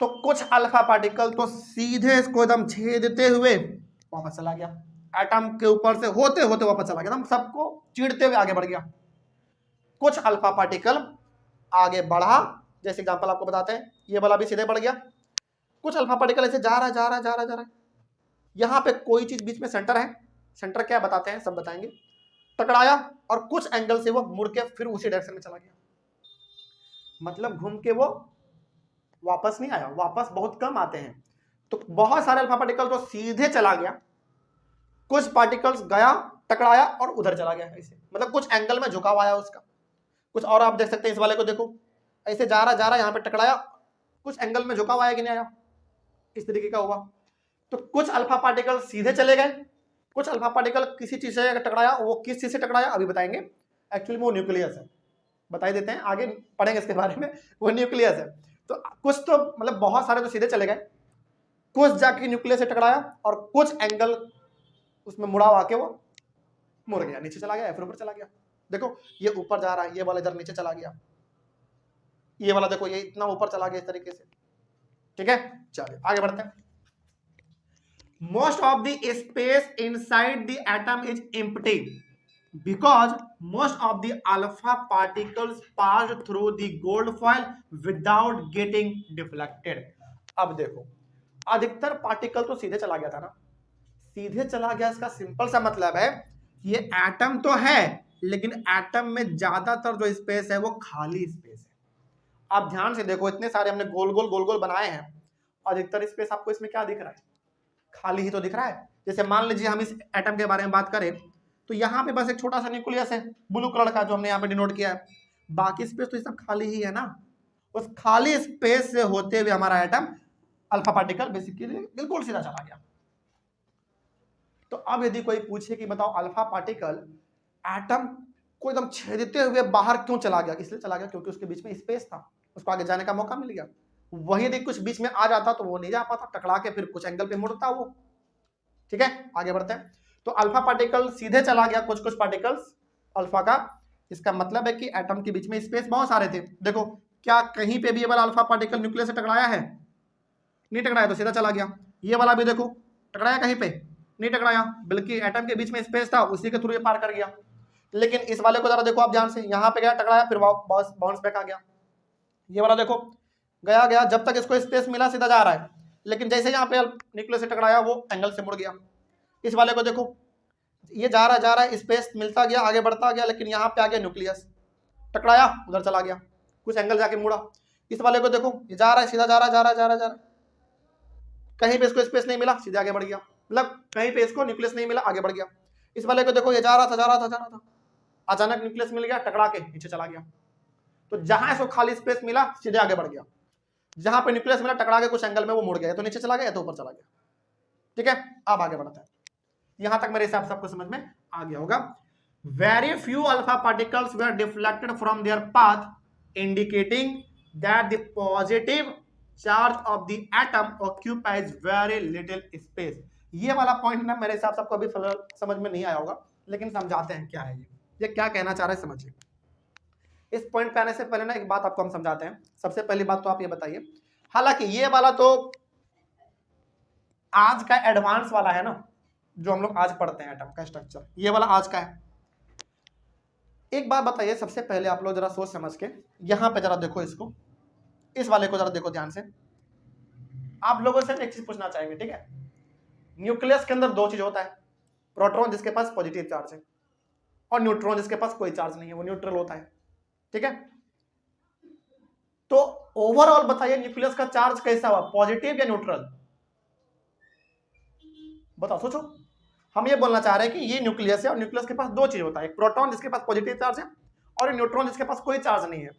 Speaker 1: तो कुछ अल्फा पार्टिकल तो सीधे इसको एकदम छेदते हुए वापस चला गया, एटम के ऊपर से होते होते वापस चला गया, एकदम सबको चीरते हुए आगे बढ़ गया। कुछ अल्फा पार्टिकल आगे बढ़ा, जैसे एग्जांपल आपको बताते हैं, ये वाला भी सीधे बढ़ गया। कुछ अल्फा पार्टिकल ऐसे जा रहा है, यहाँ पे कोई चीज बीच में सेंटर है, सेंटर क्या बताते हैं, सब बताएंगे, टकराया और कुछ एंगल से वो मुड़ के फिर उसी डायरेक्शन में चला गया, मतलब घूम के वो वापस नहीं आया, वापस बहुत कम आते हैं। तो बहुत सारे अल्फा पार्टिकल तो सीधे चला गया, कुछ पार्टिकल्स गया, टकराया और उधर चला गया, ऐसे मतलब कुछ एंगल में झुकाव आया उसका। कुछ और आप देख सकते हैं, इस वाले को देखो, ऐसे जा रहा यहाँ पे टकराया, कुछ एंगल में झुकाव आया कि नहीं आया, इस तरीके का हुआ। तो कुछ अल्फा पार्टिकल सीधे चले गए, कुछ अल्फा पार्टिकल किसी चीज से टकराया, वो किस चीज से टकराया अभी बताएंगे, एक्चुअली वो न्यूक्लियस है, बता देते हैं, आगे पढ़ेंगे इसके बारे में, वो न्यूक्लियस है। तो कुछ तो मतलब बहुत सारे तो सीधे चले गए, कुछ जाके न्यूक्लियस से टकराया और कुछ एंगल उसमें मुड़ाव आके वो मुड़ गया, नीचे चला गया या फिर ऊपर चला गया। देखो ये ऊपर जा रहा है, ये वाला इधर नीचे चला गया, ये वाला देखो ये इतना ऊपर चला गया इस तरीके से, ठीक है। चलिए आगे बढ़ते हैं। Most of the space inside the atom is empty because most of the alpha particles pass through the gold foil without getting deflected। अब देखो अधिकतर पार्टिकल तो सीधे चला गया था ना, सीधे चला गया, इसका सिंपल सा मतलब है ये एटम तो है लेकिन एटम में ज्यादातर जो स्पेस है वो खाली स्पेस है। आप ध्यान से देखो इतने सारे हमने गोल गोल बनाए हैं, अधिकतर स्पेस आपको इसमें क्या दिख रहा है, खाली ही तो दिख रहा है। जैसे मान लीजिए हम इस एटम के बारे में बात करें तो यहाँ पे बस एक छोटा सा न्यूक्लियस है ब्लू कलर का जो हमने यहाँ पे डिनोट किया है, बाकी स्पेस तो ये सब खाली ही है ना। उस खाली स्पेस से होते हुए हमारा एटम अल्फा पार्टिकल बेसिकली बिल्कुल सीधा चला गया। तो अब यदि कोई पूछे कि बताओ अल्फा पार्टिकल एटम को एकदम छेदते हुए बाहर क्यों चला गया, इसलिए चला गया क्योंकि उसके बीच में स्पेस था, उसको आगे जाने का मौका मिल गया। वही यदि कुछ बीच में आ जाता तो वो नहीं जा पाता, टकरा के फिर कुछ एंगल पे मुड़ता वो, ठीक है। आगे बढ़ते हैं। तो अल्फा पार्टिकल सीधे चला गया, कुछ कुछ पार्टिकल्स अल्फा का, इसका मतलब है कि एटम के बीच में स्पेस बहुत सारे थे। देखो क्या कहीं पे भी ये वाला अल्फा पार्टिकल न्यूक्लियस से टकराया है, नहीं टकराया तो सीधा चला गया। ये वाला भी देखो टकराया कहीं पे, नहीं टकराया, बल्कि एटम के बीच में स्पेस था उसी के थ्रू ये पार कर गया। लेकिन इस वाले को जरा देखो आप ध्यान से, यहाँ पे गया टकराया फिर बाउंस बैक आ गया। ये वाला देखो गया गया, जब तक इसको स्पेस मिला सीधा जा रहा है, लेकिन जैसे यहाँ पे न्यूक्लियस से टकराया वो एंगल से मुड़ गया। इस वाले को देखो ये जा रहा है, स्पेस मिलता गया, आगे बढ़ता गया, लेकिन यहाँ पे आ गया न्यूक्लियस, टकराया उधर चला गया, कुछ एंगल जाके मुड़ा। इस वाले को देखो ये जा रहा है, सीधा जा रहा है, कहीं पे इसको स्पेस नहीं मिला सीधे आगे बढ़ गया, मतलब कहीं पे इसको न्यूक्लियस नहीं मिला आगे बढ़ गया। इस वाले को देखो ये जा रहा था, अचानक न्यूक्लियस मिल गया, टकरा के नीचे चला गया। तो जहां इसको खाली स्पेस मिला सीधे आगे बढ़ गया, जहां पे न्यूक्लियस मिला टकरा के कुछ एंगल में वो मुड़ गया, तो नीचे चला गया तो ऊपर चला गया, ठीक है। अब आगे बढ़ते हैं, यहां तक मेरे हिसाब से आपको समझ में आ गया होगा। Very few alpha particles were deflected from their path indicating that the positive charge of the atom occupies very little space. ये वाला पॉइंट ना मेरे हिसाब से आपको अभी समझ में नहीं आया होगा, लेकिन समझाते हैं क्या है ये क्या कहना चाह रहे हैं समझिए। इस पॉइंट पे आने से पहले ना एक बात आपको हम समझाते हैं। सबसे पहली बात तो आप ये बताइए, हालांकि ये वाला तो आज का एडवांस वाला है ना, जो हम लोग आज पढ़ते हैं एटम का स्ट्रक्चर, ये वाला आज का है। एक बात बताइए सबसे पहले आप लोग जरा सोच समझ के, यहां पे जरा देखो इसको, इस वाले को जरा देखो ध्यान से। आप लोगों से एक चीज पूछना चाहेंगे, ठीक है। न्यूक्लियस के अंदर दो चीज होता है, प्रोटॉन जिसके पास पॉजिटिव चार्ज है और न्यूट्रॉन जिसके पास कोई चार्ज नहीं है, वो न्यूट्रल होता है, ठीक है। तो ओवरऑल बताइए न्यूक्लियस का चार्ज कैसा हुआ, पॉजिटिव या न्यूट्रल, बताओ सोचो। हम ये बोलना चाह रहे हैं कि ये न्यूक्लियस है और न्यूक्लियस के पास दो चीज होता है, एक प्रोटॉन जिसके पास पॉजिटिव चार्ज है और न्यूट्रॉन जिसके पास कोई चार्ज नहीं है।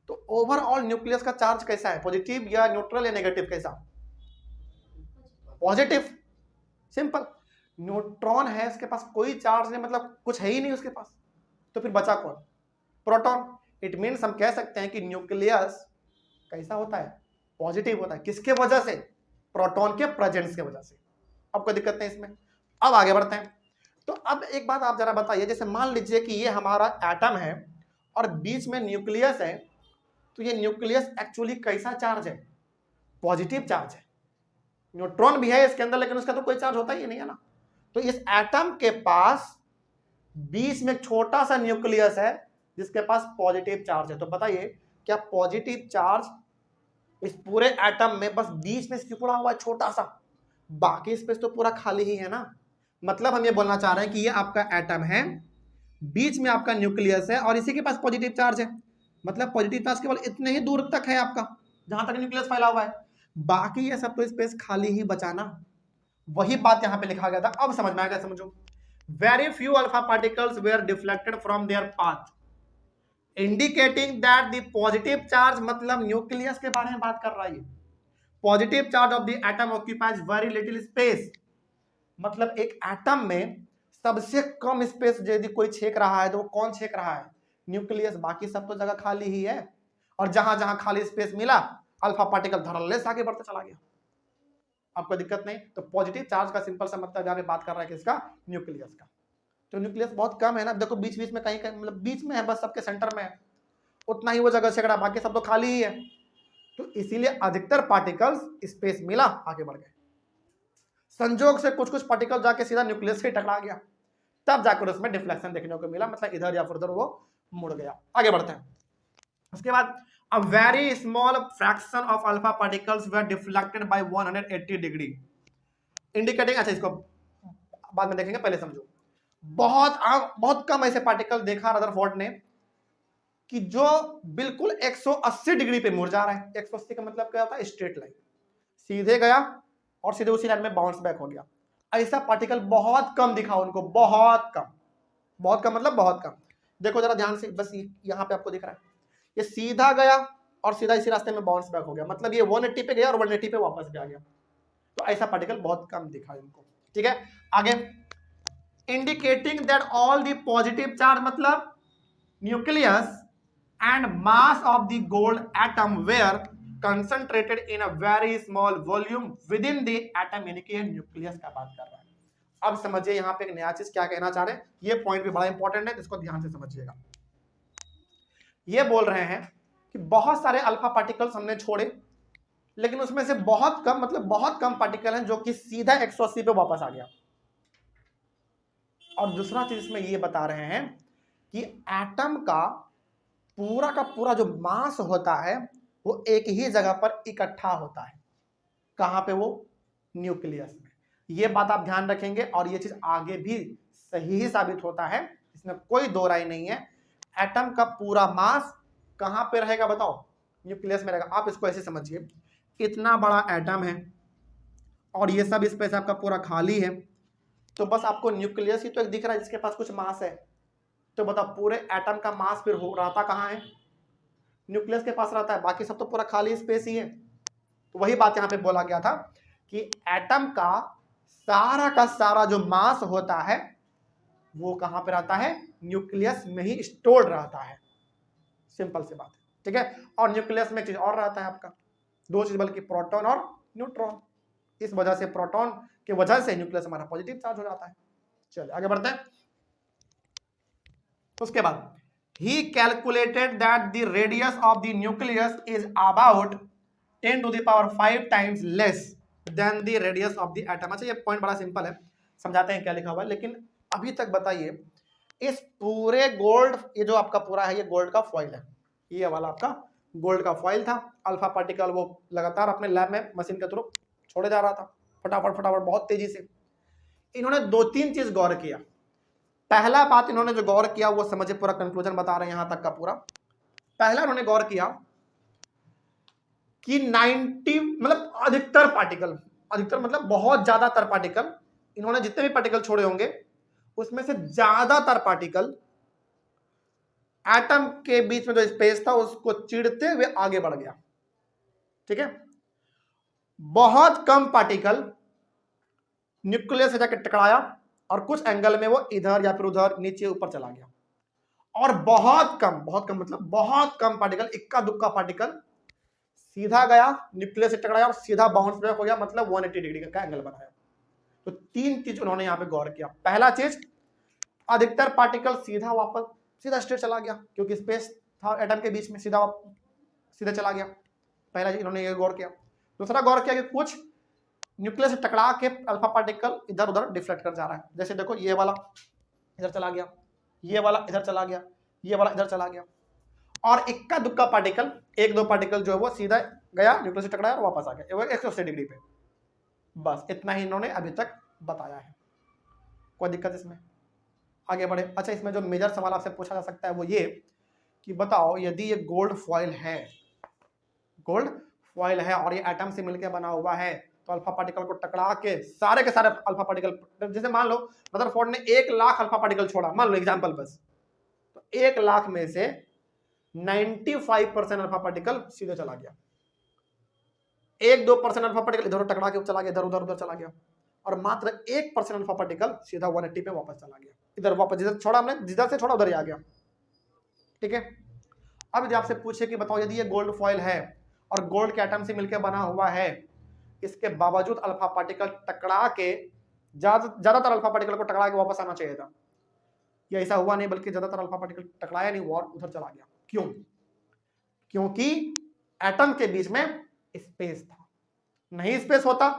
Speaker 1: तो ओवरऑल न्यूक्लियस का चार्ज कैसा है, पॉजिटिव या न्यूट्रल या नेगेटिव, कैसा, पॉजिटिव, सिंपल। न्यूट्रॉन है इसके पास कोई चार्ज नहीं, मतलब कुछ है ही नहीं उसके पास, तो फिर बचा कौन, प्रोटॉन। इट मीन्स हम कह सकते हैं कि न्यूक्लियस कैसा होता है, पॉजिटिव होता है। किसके वजह से, प्रोटॉन के प्रेजेंस के वजह से। अब कोई दिक्कत नहीं इसमें। अब आगे बढ़ते हैं। तो अब एक बात आप जरा बताइए, जैसे मान लीजिए कि ये हमारा एटम है और बीच में न्यूक्लियस है, तो ये न्यूक्लियस एक्चुअली कैसा चार्ज है, पॉजिटिव चार्ज है। न्यूट्रॉन भी है इसके अंदर लेकिन उसका तो कोई चार्ज होता ही नहीं है ना। तो इस एटम के पास बीच में छोटा सा न्यूक्लियस है जिसके पास पॉजिटिव चार्ज है। तो बताइए क्या पॉजिटिव चार्ज इस पूरे एटम में बस बीच में सिकुड़ा हुआ है छोटा सा, बाकी स्पेस तो पूरा खाली ही है ना। मतलब हम ये बोलना चाह रहे हैं कि ये आपका एटम है, बीच में आपका न्यूक्लियस है और इसी के पास पॉजिटिव चार्ज है, मतलब पॉजिटिव चार्ज केवल इतने ही दूर तक है आपका जहां तक न्यूक्लियस फैला हुआ है, बाकी ये सब तो स्पेस खाली ही बचाना। वही बात यहां पे लिखा गया था। अब समझ में आएगा, समझो। Very few alpha particles were deflected from their path indicating that the positive charge, मतलब न्यूक्लियस के बारे में बात कर रहा है, positive charge of the atom occupies very little space, मतलब एक एटम में सबसे कम स्पेस यदि कोई छेक रहा है तो वो कौन छेक रहा है, न्यूक्लियस। बाकी सब तो जगह खाली ही है और जहां जहां खाली स्पेस मिला अल्फा पार्टिकल धड़ल्ले से आगे बढ़ते चला गया। आपको दिक्कत नहीं। तो पॉजिटिव चार्ज का सिंपल सा मतलब यहाँ पे बात कर रहा है किसका, न्यूक्लियस का। तो न्यूक्लियस बहुत कम है ना, देखो बीच बीच में कहीं मतलब बीच में है, बस सबके सेंटर में है। उतना ही वो जगह छेड़ा, बाकी सब तो खाली ही है। तो इसीलिए अधिकतर पार्टिकल्स स्पेस मिला, आगे बढ़ गए। संजोग से कुछ कुछ पार्टिकल जाके सीधा न्यूक्लियस से टकरा गया, तब जाकर उसमें डिफ्लेक्शन देखने को मिला, मतलब इधर या फिर उधर वो मुड़ गया। आगे बढ़ते हैं। उसके बाद a very small fraction of alpha particles were deflected by 180 degree indicating, अच्छा इसको बाद में देखेंगे, पहले समझो। बहुत कम ऐसे पार्टिकल देखा रदरफोर्ड ने कि जो बिल्कुल 180 डिग्री पे मुड़ जा रहा है। 180 का मतलब क्या होता है? स्ट्रेट लाइन, सीधे गया और सीधे उसी लाइन में बाउंस बैक हो गया। ऐसा पार्टिकल बहुत कम दिखा उनको, बहुत कम मतलब बहुत कम। देखो जरा ध्यान से, बस यहाँ पे आपको दिख रहा है, ये सीधा गया और सीधा इसी रास्ते में बाउंस बैक हो गया, मतलब ये 180 पे गया और 180 पे वापस भी आ गया। तो ऐसा पार्टिकल बहुत कम दिखा इनको, ठीक है। आगे, indicating that all the positive charge, मतलब nucleus and mass of the gold atom were concentrated in a very small volume within the atom, यानी कि न्यूक्लियस का बात कर रहा है। अब समझिए यहाँ पे एक नया चीज क्या कहना चाह रहे हैं, ये पॉइंट भी बड़ा इंपॉर्टेंट है, इसको ध्यान से समझिएगा। ये बोल रहे हैं कि बहुत सारे अल्फा पार्टिकल्स हमने छोड़े, लेकिन उसमें से बहुत कम, मतलब बहुत कम पार्टिकल हैं जो कि सीधा 180 पे वापस आ गया। और दूसरा चीज इसमें ये बता रहे हैं कि एटम का पूरा जो मास होता है वो एक ही जगह पर इकट्ठा होता है। कहां पे? वो न्यूक्लियस में। ये बात आप ध्यान रखेंगे और ये चीज आगे भी सही ही साबित होता है, इसमें कोई दो राय नहीं है। एटम का पूरा मास कहां पे रहेगा बताओ? न्यूक्लियस में रहेगा। आप इसको ऐसे समझिए, इतना बड़ा एटम है और ये सब स्पेस आपका पूरा खाली है, तो बस आपको न्यूक्लियस ही तो एक दिख रहा है जिसके पास कुछ मास है। तो बताओ पूरे एटम का मास फिर हो रहता कहां है? न्यूक्लियस के पास रहता है, बाकी सब तो पूरा खाली स्पेस ही है। तो वही बात यहां पे बोला गया था कि एटम का सारा जो मास होता है वो कहां पे रहता है? न्यूक्लियस में ही स्टोर्ड रहता है। सिंपल सी बात है, ठीक है। और न्यूक्लियस में एक चीज और रहता है आपका, दो चीज बल्कि, प्रोटॉन और न्यूट्रॉन। इस वजह से प्रोटॉन की वजह से न्यूक्लियस हमारा पॉजिटिव चार्ज हो जाता है। चलिए आगे बढ़ते हैं। उसके बाद he calculated that the radius of the nucleus is about 10 to the power 5 times less than the radius of the atom। अच्छा ये पॉइंट बड़ा सिंपल है, समझाते हैं क्या लिखा हुआ है। लेकिन अभी तक बताइए, इस पूरे गोल्ड, ये जो आपका पूरा है ये गोल्ड का फॉइल है, ये वाला आपका गोल्ड का फॉइल था। अल्फा पार्टिकल वो लगातार अपने लैब में मशीन के थ्रू छोड़े जा रहा था, फटाफट बहुत तेजी से। इन्होंने दो तीन चीज गौर किया। पहला बात इन्होंने जो गौर किया वो समझे, पूरा कंक्लूजन बता रहे हैं यहां तक का पूरा। पहला इन्होंने गौर किया कि 90 मतलब अधिकतर मतलब बहुत ज्यादातर पार्टिकल, इन्होंने जितने भी पार्टिकल छोड़े होंगे उसमें से ज्यादातर पार्टिकल एटम के बीच में जो स्पेस था उसको चिढ़ते हुए आगे बढ़ गया, ठीक है। बहुत कम पार्टिकल न्यूक्लियस से जाकर टकराया और कुछ एंगल में वो इधर या फिर उधर नीचे ऊपर चला गया। और बहुत कम मतलब बहुत कम पार्टिकल, इक्का दुक्का पार्टिकल सीधा गया न्यूक्लियस से टकराया और सीधा बाउंस बैक हो गया, मतलब 180 डिग्री का एंगल बनाया। तो तीन चीज उन्होंने यहां पे गौर किया। पहला चीज, अधिकतर पार्टिकल सीधा स्ट्रेट चला गया, क्योंकि स्पेस था एटम के बीच में, सीधा चला गया। पहला चीज इन्होंने ये गौर किया। दूसरा गौर किया कि कुछ न्यूक्लियस से टकरा के अल्फा पार्टिकल इधर उधर डिफ्लेक्ट कर जा रहा है। जैसे देखो ये वाला इधर चला गया, ये वाला इधर चला गया, ये वाला इधर चला गया। और इक्का दुक्का पार्टिकल, एक दो पार्टिकल जो है वो सीधा गया न्यूक्लियस से टकराया और वापस आ गया 180 डिग्री पे। बस इतना ही इन्होंने अभी तक बताया है। कोई दिक्कत इसमें? आगे बढ़े। अच्छा, इसमें जो मेजर सवाल आपसे पूछा जा सकता है वो ये कि बताओ, यदि ये गोल्ड फॉइल है और ये एटम से मिलकर बना हुआ है, तो अल्फा पार्टिकल को टकरा के सारे अल्फा पार्टिकल, जैसे मान लो रदरफोर्ड ने 1 लाख अल्फा पार्टिकल छोड़ा, मान लो एग्जांपल बस, तो 1 लाख में से 95% अल्फा पार्टिकल सीधे चला गया, 1-2% अल्फा पार्टिकल इधर टकरा के चला गया, इधर उधर चला गया, और मात्र 1% अल्फा पार्टिकल सीधा 180 पे वापस चला गया, इधर वापस जिधर छोड़ा हमने, जिधर से छोड़ा उधर ही आ गया, ठीक है। अब यदि आपसे पूछे कि बताओ, यदि ये गोल्ड फॉइल है और गोल्ड के एटम से मिलकर बना हुआ है, इसके बावजूद अल्फा पार्टिकल टकरा के, ज्यादातर अल्फा पार्टिकल को टकरा के वापस आना चाहिए था, ये ऐसा हुआ नहीं, बल्कि ज्यादातर अल्फा पार्टिकल टकराया नहीं और उधर चला गया। क्यों? क्योंकि एटम के बीच में स्पेस था। नहीं स्पेस होता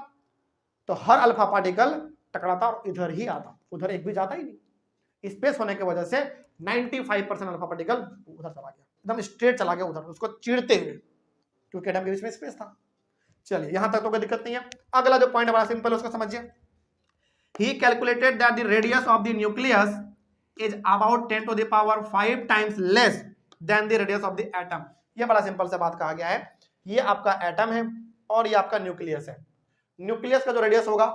Speaker 1: तो हर अल्फा पार्टिकल टकराता और इधर ही आता, उधर एक भी जाता ही नहीं। स्पेस होने की वजह से 95% अल्फा पार्टिकल उधर चला गया, एकदम स्ट्रेट चला गया उधर, उसको चीरते हुए, क्योंकि एटम के बीच में स्पेस था। चलिए यहां तक तो कोई दिक्कत नहीं है। अगला जो पॉइंट बड़ा सिंपल है उसको समझिए। He calculated that the radius of the nucleus is about 10 to the power 5 times less than the radius of the atom। ये बड़ा सिंपल से बात कहा गया है। ये आपका एटम है और ये आपका न्यूक्लियस है। न्यूक्लियस का जो रेडियस होगा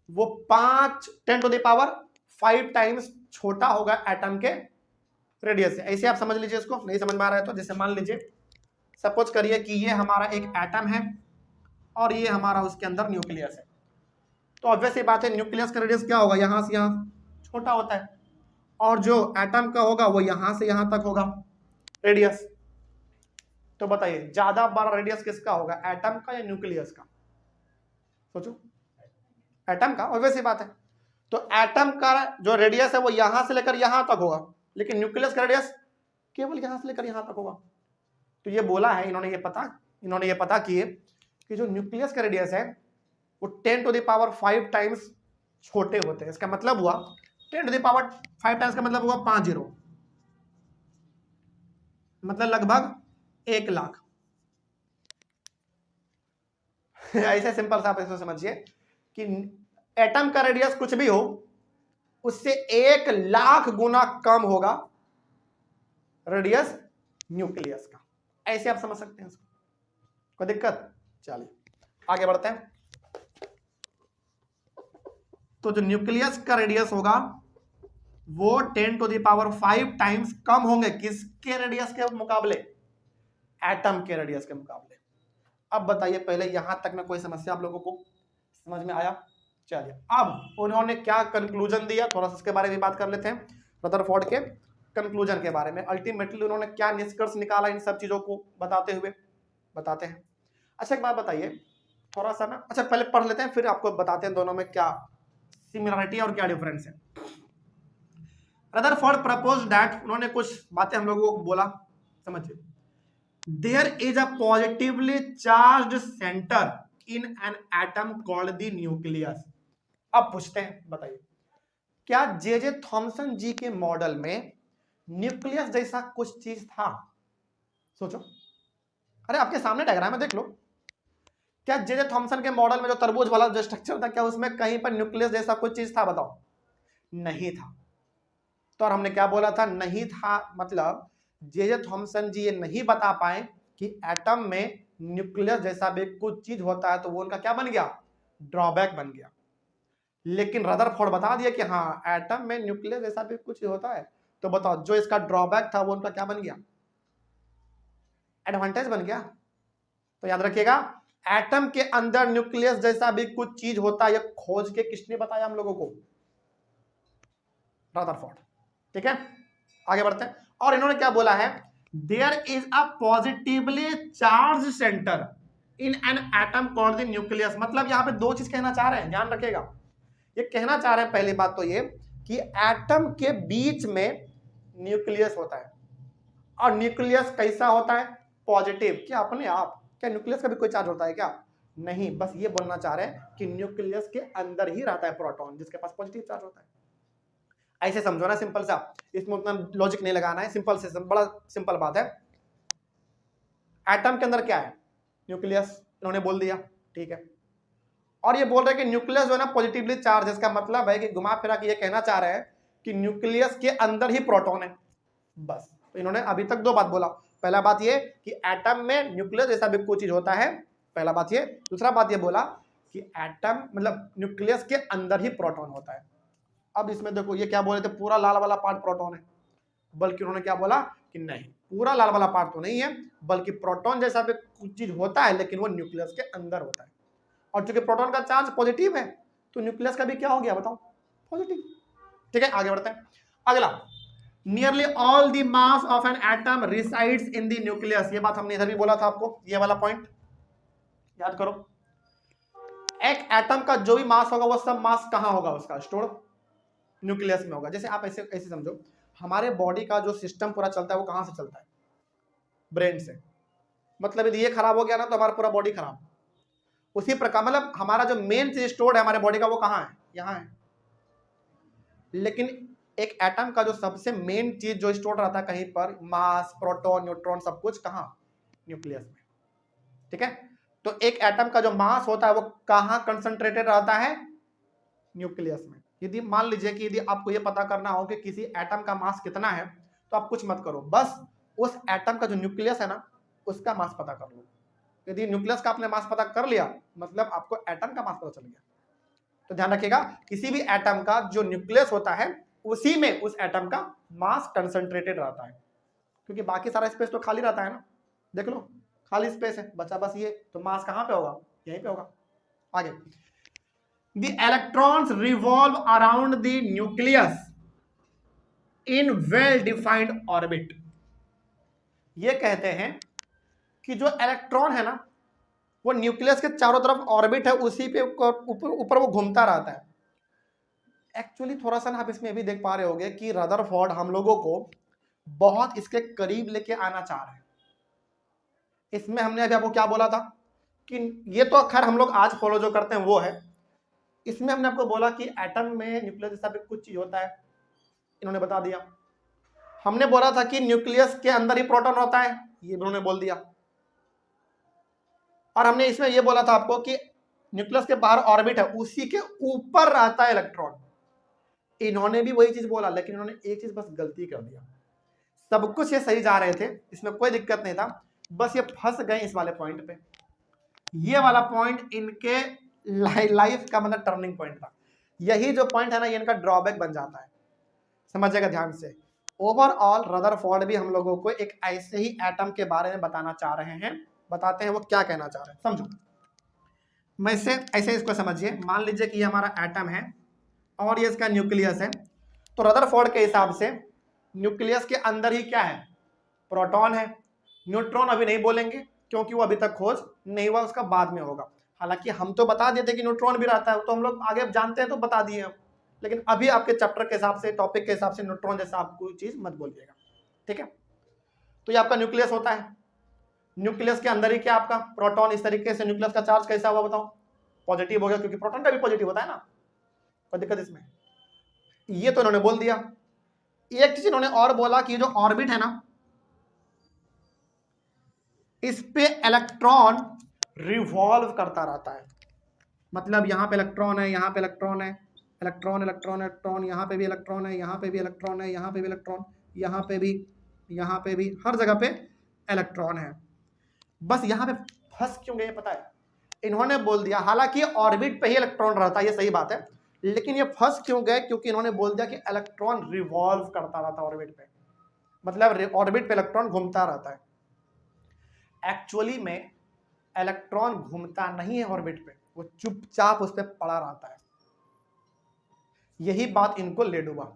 Speaker 1: वो 10 to the power 5 टाइम्स छोटा होगा एटम के रेडियस से। ऐसे आप समझ लीजिए इसको, नहीं समझ में आ रहा है तो जैसे मान लीजिए सपोज करिए कि ये हमारा एक एटम है और ये हमारा उसके अंदर न्यूक्लियस है, तो ऑब्वियस बात है न्यूक्लियस का रेडियस क्या होगा, यहां से यहां छोटा होता है, और जो एटम का होगा वो यहां से यहां तक होगा रेडियस। तो बताइए ज्यादा बड़ा रेडियस किसका होगा, एटम का या न्यूक्लियस का? सोचो, एटम का, ऑब्वियस बात है। तो एटम का जो रेडियस है वो यहां से लेकर यहां तक होगा, लेकिन न्यूक्लियस का रेडियस केवल यहां से लेकर यहां तक होगा। तो ये बोला है इन्होंने ये पता किए कि जो न्यूक्लियस का रेडियस है वो 10 to the power 5 टाइम्स छोटे होते हैं। इसका मतलब हुआ 10 to the power 5 टाइम्स का मतलब हुआ 5 जीरो, मतलब लगभग 1 लाख। ऐसे सिंपल सा आप इसको समझिए कि एटम का रेडियस कुछ भी हो उससे 1 लाख गुना कम होगा रेडियस न्यूक्लियस का। ऐसे आप समझ सकते हैं इसको, कोई दिक्कत? चलिए आगे बढ़ते हैं। तो जो न्यूक्लियस का रेडियस होगा वो 10 to the power 5 टाइम्स कम होंगे किसके रेडियस के मुकाबले, एटम के रेडियस के मुकाबले। अब बताइए पहले यहां तक में कोई समस्या आप लोगों को समझ में आया? चलिए अब उन्होंने क्या कंक्लूजन दिया, थोड़ा सा इसके बारे में बात कर लेते हैं, रदरफोर्ड के कंक्लूजन के बारे में। अल्टीमेटली उन्होंने क्या निष्कर्ष निकाला इन सब चीजों को बताते हैं। अच्छा एक बात बताइए थोड़ा सा ना, अच्छा पहले पढ़ लेते हैं फिर आपको बताते हैं दोनों में क्या सिमिलरिटी और क्या डिफरेंस है। रदरफोर्ड प्रपोज्ड दैट, उन्होंने कुछ बातें हम लोगों को बोला, समझिए। There is a positively charged centre in an atom called the nucleus. अब पूछते हैं, बताइए क्या जे थॉमसन जी के मॉडल में न्यूक्लियस जैसा कुछ चीज था? सोचो, अरे आपके सामने डायग्राम है देख लो। क्या जे थॉमसन के मॉडल में जो तरबूज वाला जो स्ट्रक्चर था, क्या उसमें कहीं पर न्यूक्लियस जैसा कुछ चीज था? बताओ, नहीं था। तो और हमने क्या बोला था, नहीं था, मतलब जे थॉमसन जी ये नहीं बता पाए कि एटम में न्यूक्लियस जैसा भी कुछ चीज होता है, तो वो उनका क्या बन गया, ड्रॉबैक बन गया। लेकिन रदरफोर्ड बता दिया कि हाँ एटम में न्यूक्लियस जैसा भी कुछ होता है, तो बताओ जो इसका ड्रॉबैक था वो उनका क्या बन गया, एडवांटेज बन गया। तो याद रखिएगा एटम के अंदर न्यूक्लियस जैसा भी कुछ चीज होता है, ये खोज के किसने बताया हम लोगों को, रदरफोर्ड। ठीक है आगे बढ़ते हैं। और इन्होंने क्या बोला है, there is a positively charge centre in an atom called the nucleus. मतलब यहां पे दो चीज कहना चाह रहे हैं, ध्यान रखिएगा। ये कहना चाह रहे हैं पहली बात तो ये कि एटम के बीच में न्यूक्लियस होता है, और न्यूक्लियस कैसा होता है, पॉजिटिव। क्या अपने आप, क्या न्यूक्लियस का भी कोई चार्ज होता है क्या? नहीं, बस ये बोलना चाह रहे हैं कि न्यूक्लियस के अंदर ही रहता है प्रोटॉन जिसके पास पॉजिटिव चार्ज होता है। ऐसे समझो ना, सिंपल सा, इसमें उतना लॉजिक नहीं लगाना है, सिंपल से बड़ा सिंपल बात है। एटम के अंदर क्या है, न्यूक्लियस, इन्होंने बोल दिया, ठीक है। और ये बोल रहे हैं कि न्यूक्लियस जो है ना पॉजिटिवली चार्ज, इसका मतलब है कि घुमा फिरा के ये कहना चाह रहे हैं कि न्यूक्लियस के अंदर ही प्रोटॉन है, बस। तो इन्होंने अभी तक दो बात बोला, पहला बात ये कि एटम में न्यूक्लियस जैसा भी कोई चीज होता है, पहला बात ये। दूसरा बात ये बोला कि एटम मतलब न्यूक्लियस के अंदर ही प्रोटॉन होता है। अब इसमें देखो ये क्या बोले थे, पूरा लाल वाला पार्ट प्रोटॉन है, बल्कि उन्होंने क्या बोला कि नहीं पूरा लाल वाला पार्ट तो नहीं है, बल्कि प्रोटॉन जैसा भी कुछ चीज होता है, लेकिन वो न्यूक्लियस के अंदर होता है। और चूंकि प्रोटॉन का चार्ज पॉजिटिव है तो न्यूक्लियस का भी क्या हो गया बताओ, पॉजिटिव। ठीक है आगे बढ़ते हैं। अगला, nearly all the mass of an atom resides in the nucleus. ये बात हमने इधर भी बोला था आपको, ये वाला पॉइंट याद करो। एक एटम का जो भी मास होगा वो सब मास कहां होगा उसका, स्टोर न्यूक्लियस में होगा। जैसे आप ऐसे समझो, हमारे बॉडी का जो सिस्टम पूरा चलता है वो कहां से चलता है, ब्रेन से। मतलब यदि ये खराब हो गया ना तो हमारा पूरा बॉडी खराब। उसी प्रकार मतलब हमारा जो मेन चीज स्टोर्ड है हमारे बॉडी का वो कहाँ है, यहाँ है। लेकिन एक एटम का जो सबसे मेन चीज जो स्टोर रहता है कहीं पर, मास, प्रोटॉन, न्यूट्रॉन, सब कुछ कहाँ, न्यूक्लियस में। ठीक है, तो एक एटम का जो मास होता है वो कहाँ कंसंट्रेटेड रहता है, न्यूक्लियस में। यदि मान लीजिए कि यदि आपको ये पता करना हो कि किसी एटम का मास कितना है, तो आप कुछ मत करो, बस उस एटम का जो न्यूक्लियस है ना उसका मास पता कर लो। यदि न्यूक्लियस का आपने मास पता कर लिया मतलब आपको एटम का मास पता चल गया। तो ध्यान रखिएगा, किसी भी एटम का जो न्यूक्लियस होता है उसी में उस एटम का मास कंसंट्रेटेड रहता है, क्योंकि बाकी सारा स्पेस तो खाली रहता है ना। देख लो खाली स्पेस है, बचा बस ये, तो मास कहां पे होगा, यहीं पे होगा। आगे, the electrons revolve around the nucleus in well defined orbit. ये कहते हैं कि जो इलेक्ट्रॉन है ना वो न्यूक्लियस के चारों तरफ ऑर्बिट है, उसी पे ऊपर वो घूमता रहता है। एक्चुअली थोड़ा सा ना आप इसमें भी देख पा रहे होंगे कि रदरफोर्ड हम लोगों को बहुत इसके करीब लेके आना चाह रहे हैं। इसमें हमने अभी आपको क्या बोला था कि ये तो खैर हम लोग आज फॉलो जो करते हैं वो है। इसमें हमने आपको बोला कि एटम में न्यूक्लियस जैसा भी कुछ चीज होता है, इन्होंने बता दिया। हमने बोला था कि न्यूक्लियस के अंदर ही प्रोटॉन होता है, ये इन्होंने बोल दिया। और हमने इसमें ये बोला था आपको कि न्यूक्लियस के बाहर ऑर्बिट है, उसी के ऊपर रहता है इलेक्ट्रॉन। इन्होंने भी वही चीज बोला, लेकिन इन्होंने एक चीज बस गलती कर दिया। सब कुछ ये सही जा रहे थे, इसमें कोई दिक्कत नहीं था, बस ये फंस गए इस वाले पॉइंट पे। ये वाला पॉइंट इनके लाइफ का मतलब टर्निंग पॉइंट था। यही जो पॉइंट है ना ये इनका ड्रॉबैक बन जाता है, समझिएगा ध्यान से। ओवरऑल रदरफोर्ड भी हम लोगों को एक ऐसे ही एटम के बारे में बताना चाह रहे हैं, बताते हैं वो क्या कहना चाह रहे हैं, समझो। मैं इसे ऐसे इसको समझिए, मान लीजिए कि ये हमारा एटम है और ये इसका न्यूक्लियस है। तो रदरफोर्ड के हिसाब से न्यूक्लियस के अंदर ही क्या है, प्रोटॉन है। न्यूट्रॉन अभी नहीं बोलेंगे क्योंकि वो अभी तक खोज नहीं हुआ, उसका बाद में होगा। हालांकि हम तो बता देते कि न्यूट्रॉन भी रहता है, तो हम लोग आगे जानते हैं तो बता दिए हम, लेकिन अभी आपके चैप्टर के हिसाब से, टॉपिक के हिसाब से न्यूट्रॉन जैसा आप कोई चीज मत बोलिएगा, ठीक है। तो ये आपका न्यूक्लियस होता है, न्यूक्लियस के अंदर ही क्या आपका प्रोटॉन। इस तरीके से न्यूक्लियस का चार्ज कैसा हुआ बताओ, पॉजिटिव हो गया, क्योंकि प्रोटॉन का भी पॉजिटिव होता है ना, कोई दिक्कत इसमें। ये तो इन्होंने बोल दिया। एक चीज इन्होंने और बोला कि जो ऑर्बिट है ना इस पे इलेक्ट्रॉन रिवॉल्व करता रहता है। मतलब यहाँ पे इलेक्ट्रॉन है, यहाँ पे इलेक्ट्रॉन है, इलेक्ट्रॉन इलेक्ट्रॉन इलेक्ट्रॉन, यहाँ पे भी इलेक्ट्रॉन है, यहाँ पे भी इलेक्ट्रॉन है, यहाँ पे भी इलेक्ट्रॉन, यहाँ पे भी, यहाँ पे भी, हर जगह पे इलेक्ट्रॉन है। बस यहाँ पे फंस क्यों गए पता है, इन्होंने बोल दिया, हालांकि ऑर्बिट पे ही इलेक्ट्रॉन रहता है, ये सही बात है, लेकिन ये फंस क्यों गए, क्योंकि इन्होंने बोल दिया कि इलेक्ट्रॉन रिवॉल्व करता रहता है ऑर्बिट पे, मतलब ऑर्बिट पे इलेक्ट्रॉन घूमता रहता है। एक्चुअली में इलेक्ट्रॉन घूमता नहीं है ऑर्बिट पे, वो चुपचाप उस पर पड़ा रहता है। यही बात इनको ले डूबा।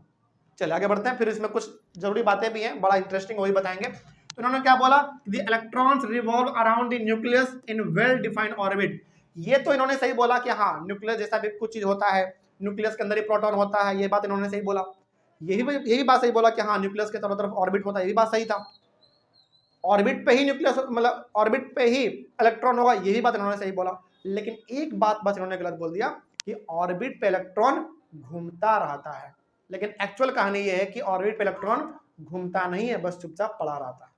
Speaker 1: चलिए आगे बढ़ते हैं, फिर इसमें कुछ जरूरी बातें भी हैं, बड़ा इंटरेस्टिंग वही बताएंगे। तो इन्होंने क्या बोला, the electrons revolve around the nucleus in well defined orbit. ये तो इन्होंने सही बोला कि हाँ न्यूक्लियस जैसा भी कुछ चीज होता है, न्यूक्लियस के अंदर ही प्रोटॉन होता है, ये बात इन्होंने सही बोला। यही बात सही बोला कि हाँ न्यूक्लियस के चारों तरफ ऑर्बिट होता है, यही बात सही था। ऑर्बिट पे ही न्यूक्लियस मतलब ऑर्बिट पे ही इलेक्ट्रॉन होगा, यही बात इन्होंने सही बोला। लेकिन एक बात बस इन्होंने गलत बोल दिया कि ऑर्बिट पे इलेक्ट्रॉन घूमता रहता है, लेकिन एक्चुअल कहानी यह है कि ऑर्बिट पे इलेक्ट्रॉन घूमता नहीं है, बस चुपचाप पड़ा रहता है।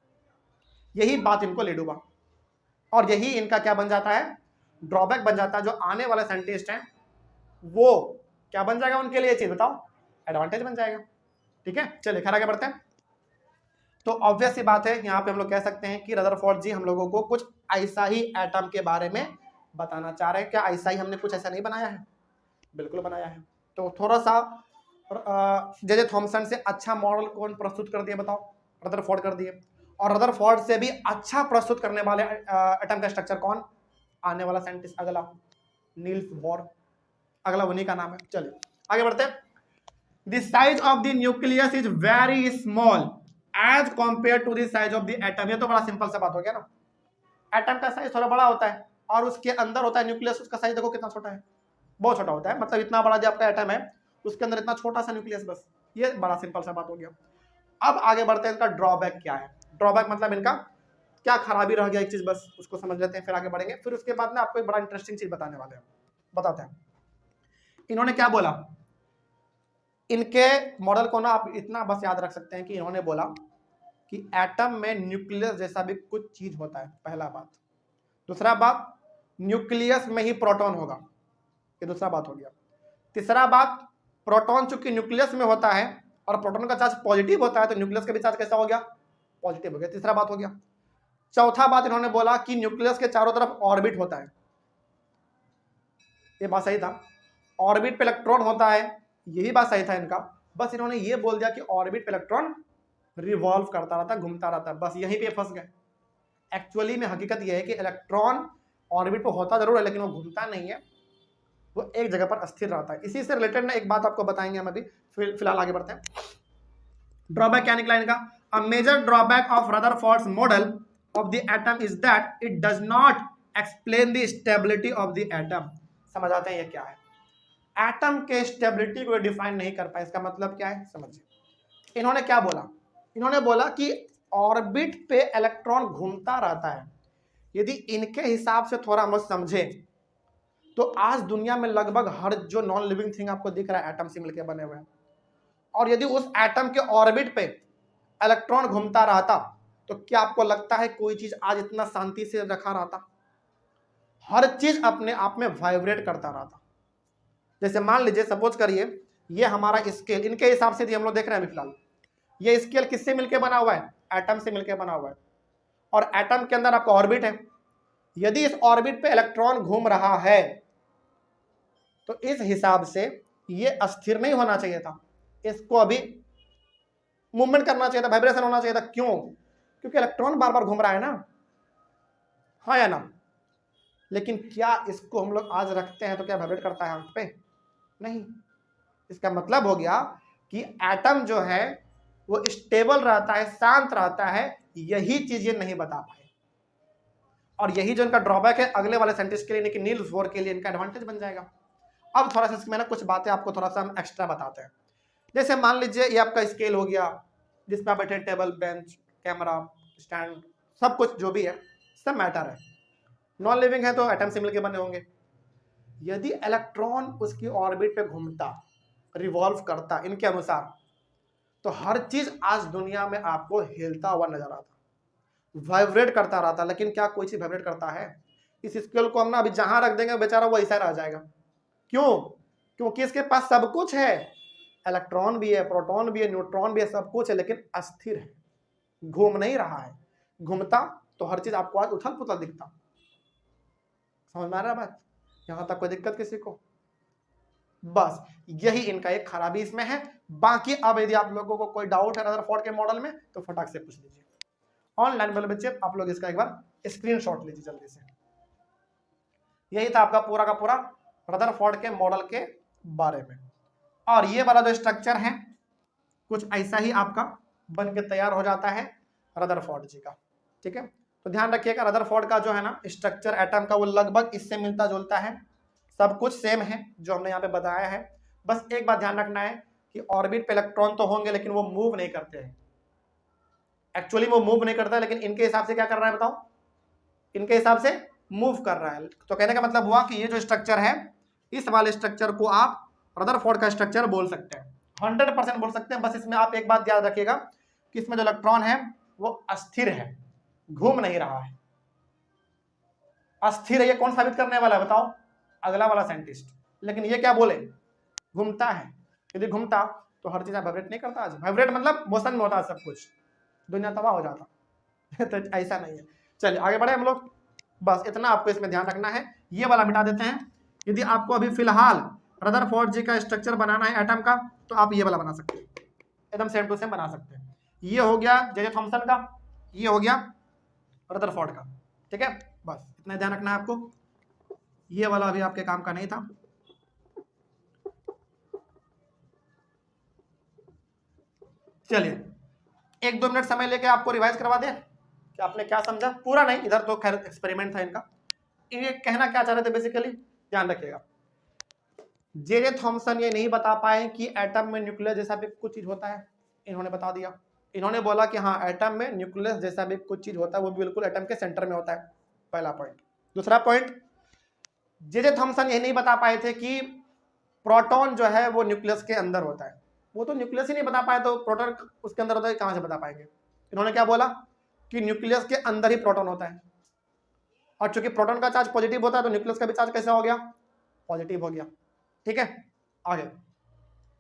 Speaker 1: यही बात इनको ले डूबा, और यही इनका क्या बन जाता है, ड्रॉबैक बन जाता है। जो आने वाले साइंटिस्ट हैं वो क्या बन जाएगा उनके लिए, चीज बताओ, एडवांटेज बन जाएगा। ठीक है, चलिए खैर आगे बढ़ते हैं। तो ऑब्वियस सी बात है, यहाँ पे हम लोग कह सकते हैं कि रदरफोर्ड जी हम लोगों को कुछ ऐसा ही एटम के बारे में बताना चाह रहे हैं। क्या ऐसा ही हमने कुछ ऐसा नहीं बनाया है, बिल्कुल बनाया है। तो थोड़ा सा जे थॉमसन से अच्छा मॉडल कौन प्रस्तुत कर दिए बताओ, रदरफोर्ड कर दिए। और रदरफोर्ड से भी अच्छा प्रस्तुत करने वाले एटम का स्ट्रक्चर कौन, आने वाला साइंटिस्ट अगला नील्स बोर, अगला उन्हीं का नाम है। चलिए आगे बढ़ते हैं। The size of the nucleus is very small as compare to the size of the atom. ये तो बड़ा सिंपल सा बात हो गया ना, एटम का साइज थोड़ा बड़ा होता है और उसके अंदर होता है न्यूक्लियस, उसका साइज देखो कितना छोटा है, बहुत छोटा होता है। मतलब इतना बड़ा जो आपका एटम है उसके अंदर इतना छोटा सा न्यूक्लियस, बस ये बड़ा सिंपल सा बात हो गया। अब आगे बढ़ते हैं, इनका ड्रॉबैक क्या है। ड्रॉबैक मतलब इनका क्या खराबी रह गया एक चीज, बस उसको समझ लेते हैं फिर आगे बढ़ेंगे। फिर उसके बाद में आपको एक बड़ा इंटरेस्टिंग चीज बताने वाले हैं, बताते हैं। इन्होंने क्या बोला, इनके मॉडल को ना आप इतना बस याद रख सकते हैं कि इन्होंने बोला कि एटम में न्यूक्लियस जैसा भी कुछ चीज होता है, पहला बात। दूसरा बात, न्यूक्लियस में ही प्रोटॉन होगा, ये दूसरा बात हो गया। तीसरा बात, प्रोटॉन चूंकि न्यूक्लियस में होता है और प्रोटॉन का चार्ज पॉजिटिव होता है, तो न्यूक्लियस का भी चार्ज कैसा हो गया, पॉजिटिव हो गया। तीसरा बात हो गया। चौथा बात इन्होंने बोला कि न्यूक्लियस के चारों तरफ ऑर्बिट होता है, ये बात सही था, ऑर्बिट पे इलेक्ट्रॉन होता है, यही बात सही था इनका। बस इन्होंने ये बोल दिया कि ऑर्बिट पे इलेक्ट्रॉन रिवॉल्व करता रहता, घूमता रहता, बस यहीं पे फंस गए। एक्चुअली में हकीकत यह है कि इलेक्ट्रॉन ऑर्बिट पे होता जरूर है, लेकिन वो घूमता नहीं है, वो एक जगह पर अस्थिर रहता है। इसी से रिलेटेड ना एक बात आपको बताएंगे हम अभी, फिलहाल आगे बढ़ते हैं। ड्रॉबैक क्या निकला इनका, a major drawback of Rutherford's model of the atom is that it does not explain the stability of the atom. समझ आते हैं ये क्या है, एटम के स्टेबिलिटी को डिफाइन नहीं कर पाए। इसका मतलब क्या है समझिए। इन्होंने क्या बोला, इन्होंने बोला कि ऑर्बिट पे इलेक्ट्रॉन घूमता रहता है। यदि इनके हिसाब से थोड़ा मत समझे तो आज दुनिया में लगभग हर जो नॉन लिविंग थिंग आपको दिख रहा है एटम से मिलकर बने हुए हैं, और यदि उस एटम के ऑर्बिट पे इलेक्ट्रॉन घूमता रहता तो क्या आपको लगता है कोई चीज आज इतना शांति से रखा रहता? हर चीज अपने आप में वाइब्रेट करता रहता। जैसे मान लीजिए, सपोज करिए ये हमारा स्केल, इनके हिसाब से हम लोग देख रहे हैं अभी फिलहाल, ये स्केल किससे मिलकर बना हुआ है, एटम से मिलकर बना हुआ है, और एटम के अंदर आपका ऑर्बिट है। यदि इस ऑर्बिट पे इलेक्ट्रॉन घूम रहा है तो इस हिसाब से ये अस्थिर नहीं होना चाहिए था, इसको अभी मूवमेंट करना चाहिए था, वाइब्रेशन होना चाहिए था। क्यों? क्योंकि इलेक्ट्रॉन बार बार घूम रहा है ना, हाँ या ना? लेकिन क्या इसको हम लोग आज रखते हैं तो क्या वाइब्रेट करता है हम पे? नहीं। इसका मतलब हो गया कि एटम जो है वो स्टेबल रहता है, शांत रहता है। यही चीज ये नहीं बता पाए, और यही जो इनका ड्रॉबैक है अगले वाले साइंटिस्ट के लिए, लेकिन नील्स बोर के लिए इनका एडवांटेज बन जाएगा। अब थोड़ा सा इसमें ना कुछ बातें आपको थोड़ा सा हम एक्स्ट्रा बताते हैं। जैसे मान लीजिए ये आपका स्केल हो गया, जिसमें बैठे टेबल, बेंच, कैमरा, स्टैंड, सब कुछ जो भी है सब मैटर है। नॉन लिविंग है तो एटम से मिलकर बने होंगे। यदि इलेक्ट्रॉन उसकी ऑर्बिट पे घूमता, रिवॉल्व करता इनके अनुसार, तो हर चीज आज दुनिया में आपको हिलता हुआ नजर आता, वाइब्रेट करता रहता। लेकिन क्या कोई चीज वाइब्रेट करता है? इस स्केल को हम ना अभी जहां रख देंगे बेचारा वो ऐसा रह जाएगा। क्यों? क्योंकि इसके पास सब कुछ है, इलेक्ट्रॉन भी है, प्रोटॉन भी है, न्यूट्रॉन भी है, सब कुछ है, लेकिन अस्थिर है, घूम नहीं रहा है। घूमता तो हर चीज आपको आज उथल पुथल दिखता। समझ में आ रहा है बात? यहां तक कोई दिक्कत किसी को? बस यही इनका एक खराबी इसमें है। बाकी अब यदि आप लोगों को कोई डाउट है रदरफोर्ड के मॉडल में तो फटाक से पूछ लीजिए। ऑनलाइन वाले बच्चे आप लोग इसका एक बार स्क्रीनशॉट लीजिए जल्दी से। यही था आपका पूरा का पूरा रदरफोर्ड के मॉडल के बारे में। और ये वाला जो स्ट्रक्चर है कुछ ऐसा ही आपका बन के तैयार हो जाता है रदरफोर्ड जी का। ठीक है, तो ध्यान रखिएगा रदरफोर्ड का जो है ना स्ट्रक्चर एटम का वो लगभग इससे मिलता जुलता है, सब कुछ सेम है जो हमने यहाँ पे बताया है। बस एक बात ध्यान रखना है कि ऑर्बिट पे इलेक्ट्रॉन तो होंगे लेकिन वो मूव नहीं करते हैं। एक्चुअली वो मूव नहीं करता है, लेकिन इनके हिसाब से क्या कर रहा है बताओ? इनके हिसाब से मूव कर रहा है। तो कहने का मतलब हुआ कि ये जो स्ट्रक्चर है, इस वाले स्ट्रक्चर को आप रदरफोर्ड का स्ट्रक्चर बोल सकते हैं, 100% बोल सकते हैं। बस इसमें आप एक बात याद रखिएगा कि इसमें जो इलेक्ट्रॉन है वो अस्थिर है, घूम नहीं रहा है, अस्थिर है। ये कौन साबित करने वाला है बताओ? अगला वाला साइंटिस्ट। लेकिन ये क्या बोले? घूमता है। यदि घूमता तो हर चीज वाइब्रेट नहीं करता। आज वाइब्रेट मतलब मोशन में होता है सब कुछ, दुनिया तबाह हो जाता। तो ऐसा नहीं है। चलिए आगे बढ़े हम लोग। बस इतना आपको इसमें ध्यान रखना है। ये वाला मिटा देते हैं। यदि आपको अभी फिलहाल रदरफोर्ड जी का स्ट्रक्चर बनाना है एटम का, तो आप ये वाला बना सकते हैं, एकदम सेम टू सेम बना सकते हैं। ये हो गया जे थॉमसन का, ये हो गया रदरफोर्ड का। ठीक है, बस इतना ध्यान रखना है आपको। ये वाला अभी आपके काम का नहीं था। चलिए 1-2 मिनट समय लेके आपको रिवाइज करवा दें कि आपने क्या समझा। पूरा नहीं, इधर तो खैर एक्सपेरिमेंट था इनका। ये कहना क्या चाह रहे थे बेसिकली, ध्यान रखिएगा। जे थॉमसन ये नहीं बता पाए कि एटम में न्यूक्लियस जैसा भी कुछ चीज होता है, इन्होंने बता दिया। इन्होंने बोला कि हाँ एटम में न्यूक्लियस जैसा भी कुछ चीज होता है वो भी बिल्कुल एटम के सेंटर में होता है, पहला पॉइंट। दूसरा पॉइंट, जे थॉमसन ये नहीं बता पाए थे कि प्रोटॉन जो है वो न्यूक्लियस के अंदर होता है, वो तो न्यूक्लियस ही नहीं बता पाए तो प्रोटॉन उसके अंदर होता है कहां से बता पाएंगे। इन्होंने क्या बोला कि न्यूक्लियस के अंदर ही प्रोटॉन होता है, और चूंकि प्रोटॉन का चार्ज पॉजिटिव होता है तो न्यूक्लियस का भी चार्ज कैसा हो गया, पॉजिटिव हो गया। ठीक है, आगे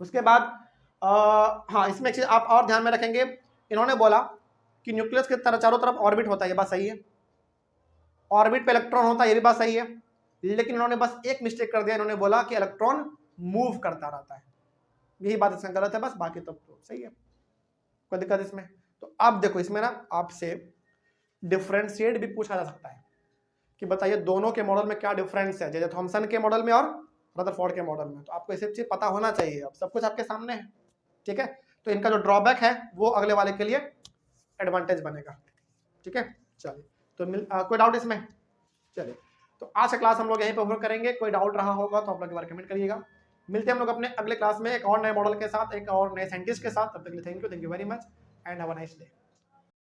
Speaker 1: उसके बाद हाँ इसमें एक चीज आप और ध्यान में रखेंगे, इन्होंने बोला कि न्यूक्लियस के चारों तरफ ऑर्बिट होता है, ये बात सही है, ऑर्बिट पे इलेक्ट्रॉन होता है, ये भी बात सही है, लेकिन इन्होंने बस एक मिस्टेक कर दिया, इन्होंने बोला कि इलेक्ट्रॉन मूव करता रहता है, यही बात इसमें गलत है बस, बाकी तो सही है, कोई दिक्कत इसमें। तो अब देखो इसमें ना आपसे डिफरेंशिएट भी पूछा जा सकता है कि बताइए दोनों के मॉडल में क्या डिफरेंस है, जे थॉमसन के मॉडल में और रदरफोर्ड के मॉडल में। तो आपको ये सब चीज पता होना चाहिए, अब सब कुछ आपके सामने है। ठीक है, तो इनका जो ड्रॉबैक है वो अगले वाले के लिए एडवांटेज बनेगा। ठीक है, चलिए तो कोई डाउट इसमें? चलिए तो आज का क्लास हम लोग यहीं पर करेंगे, कोई डाउट रहा होगा तो आप लोग एक बार कमेंट करिएगा। मिलते हैं हम लोग अपने अगले क्लास में एक और नए मॉडल के साथ, एक और नए साइंटिस्ट के साथ। तब तक के लिए thank you very much and have a nice day.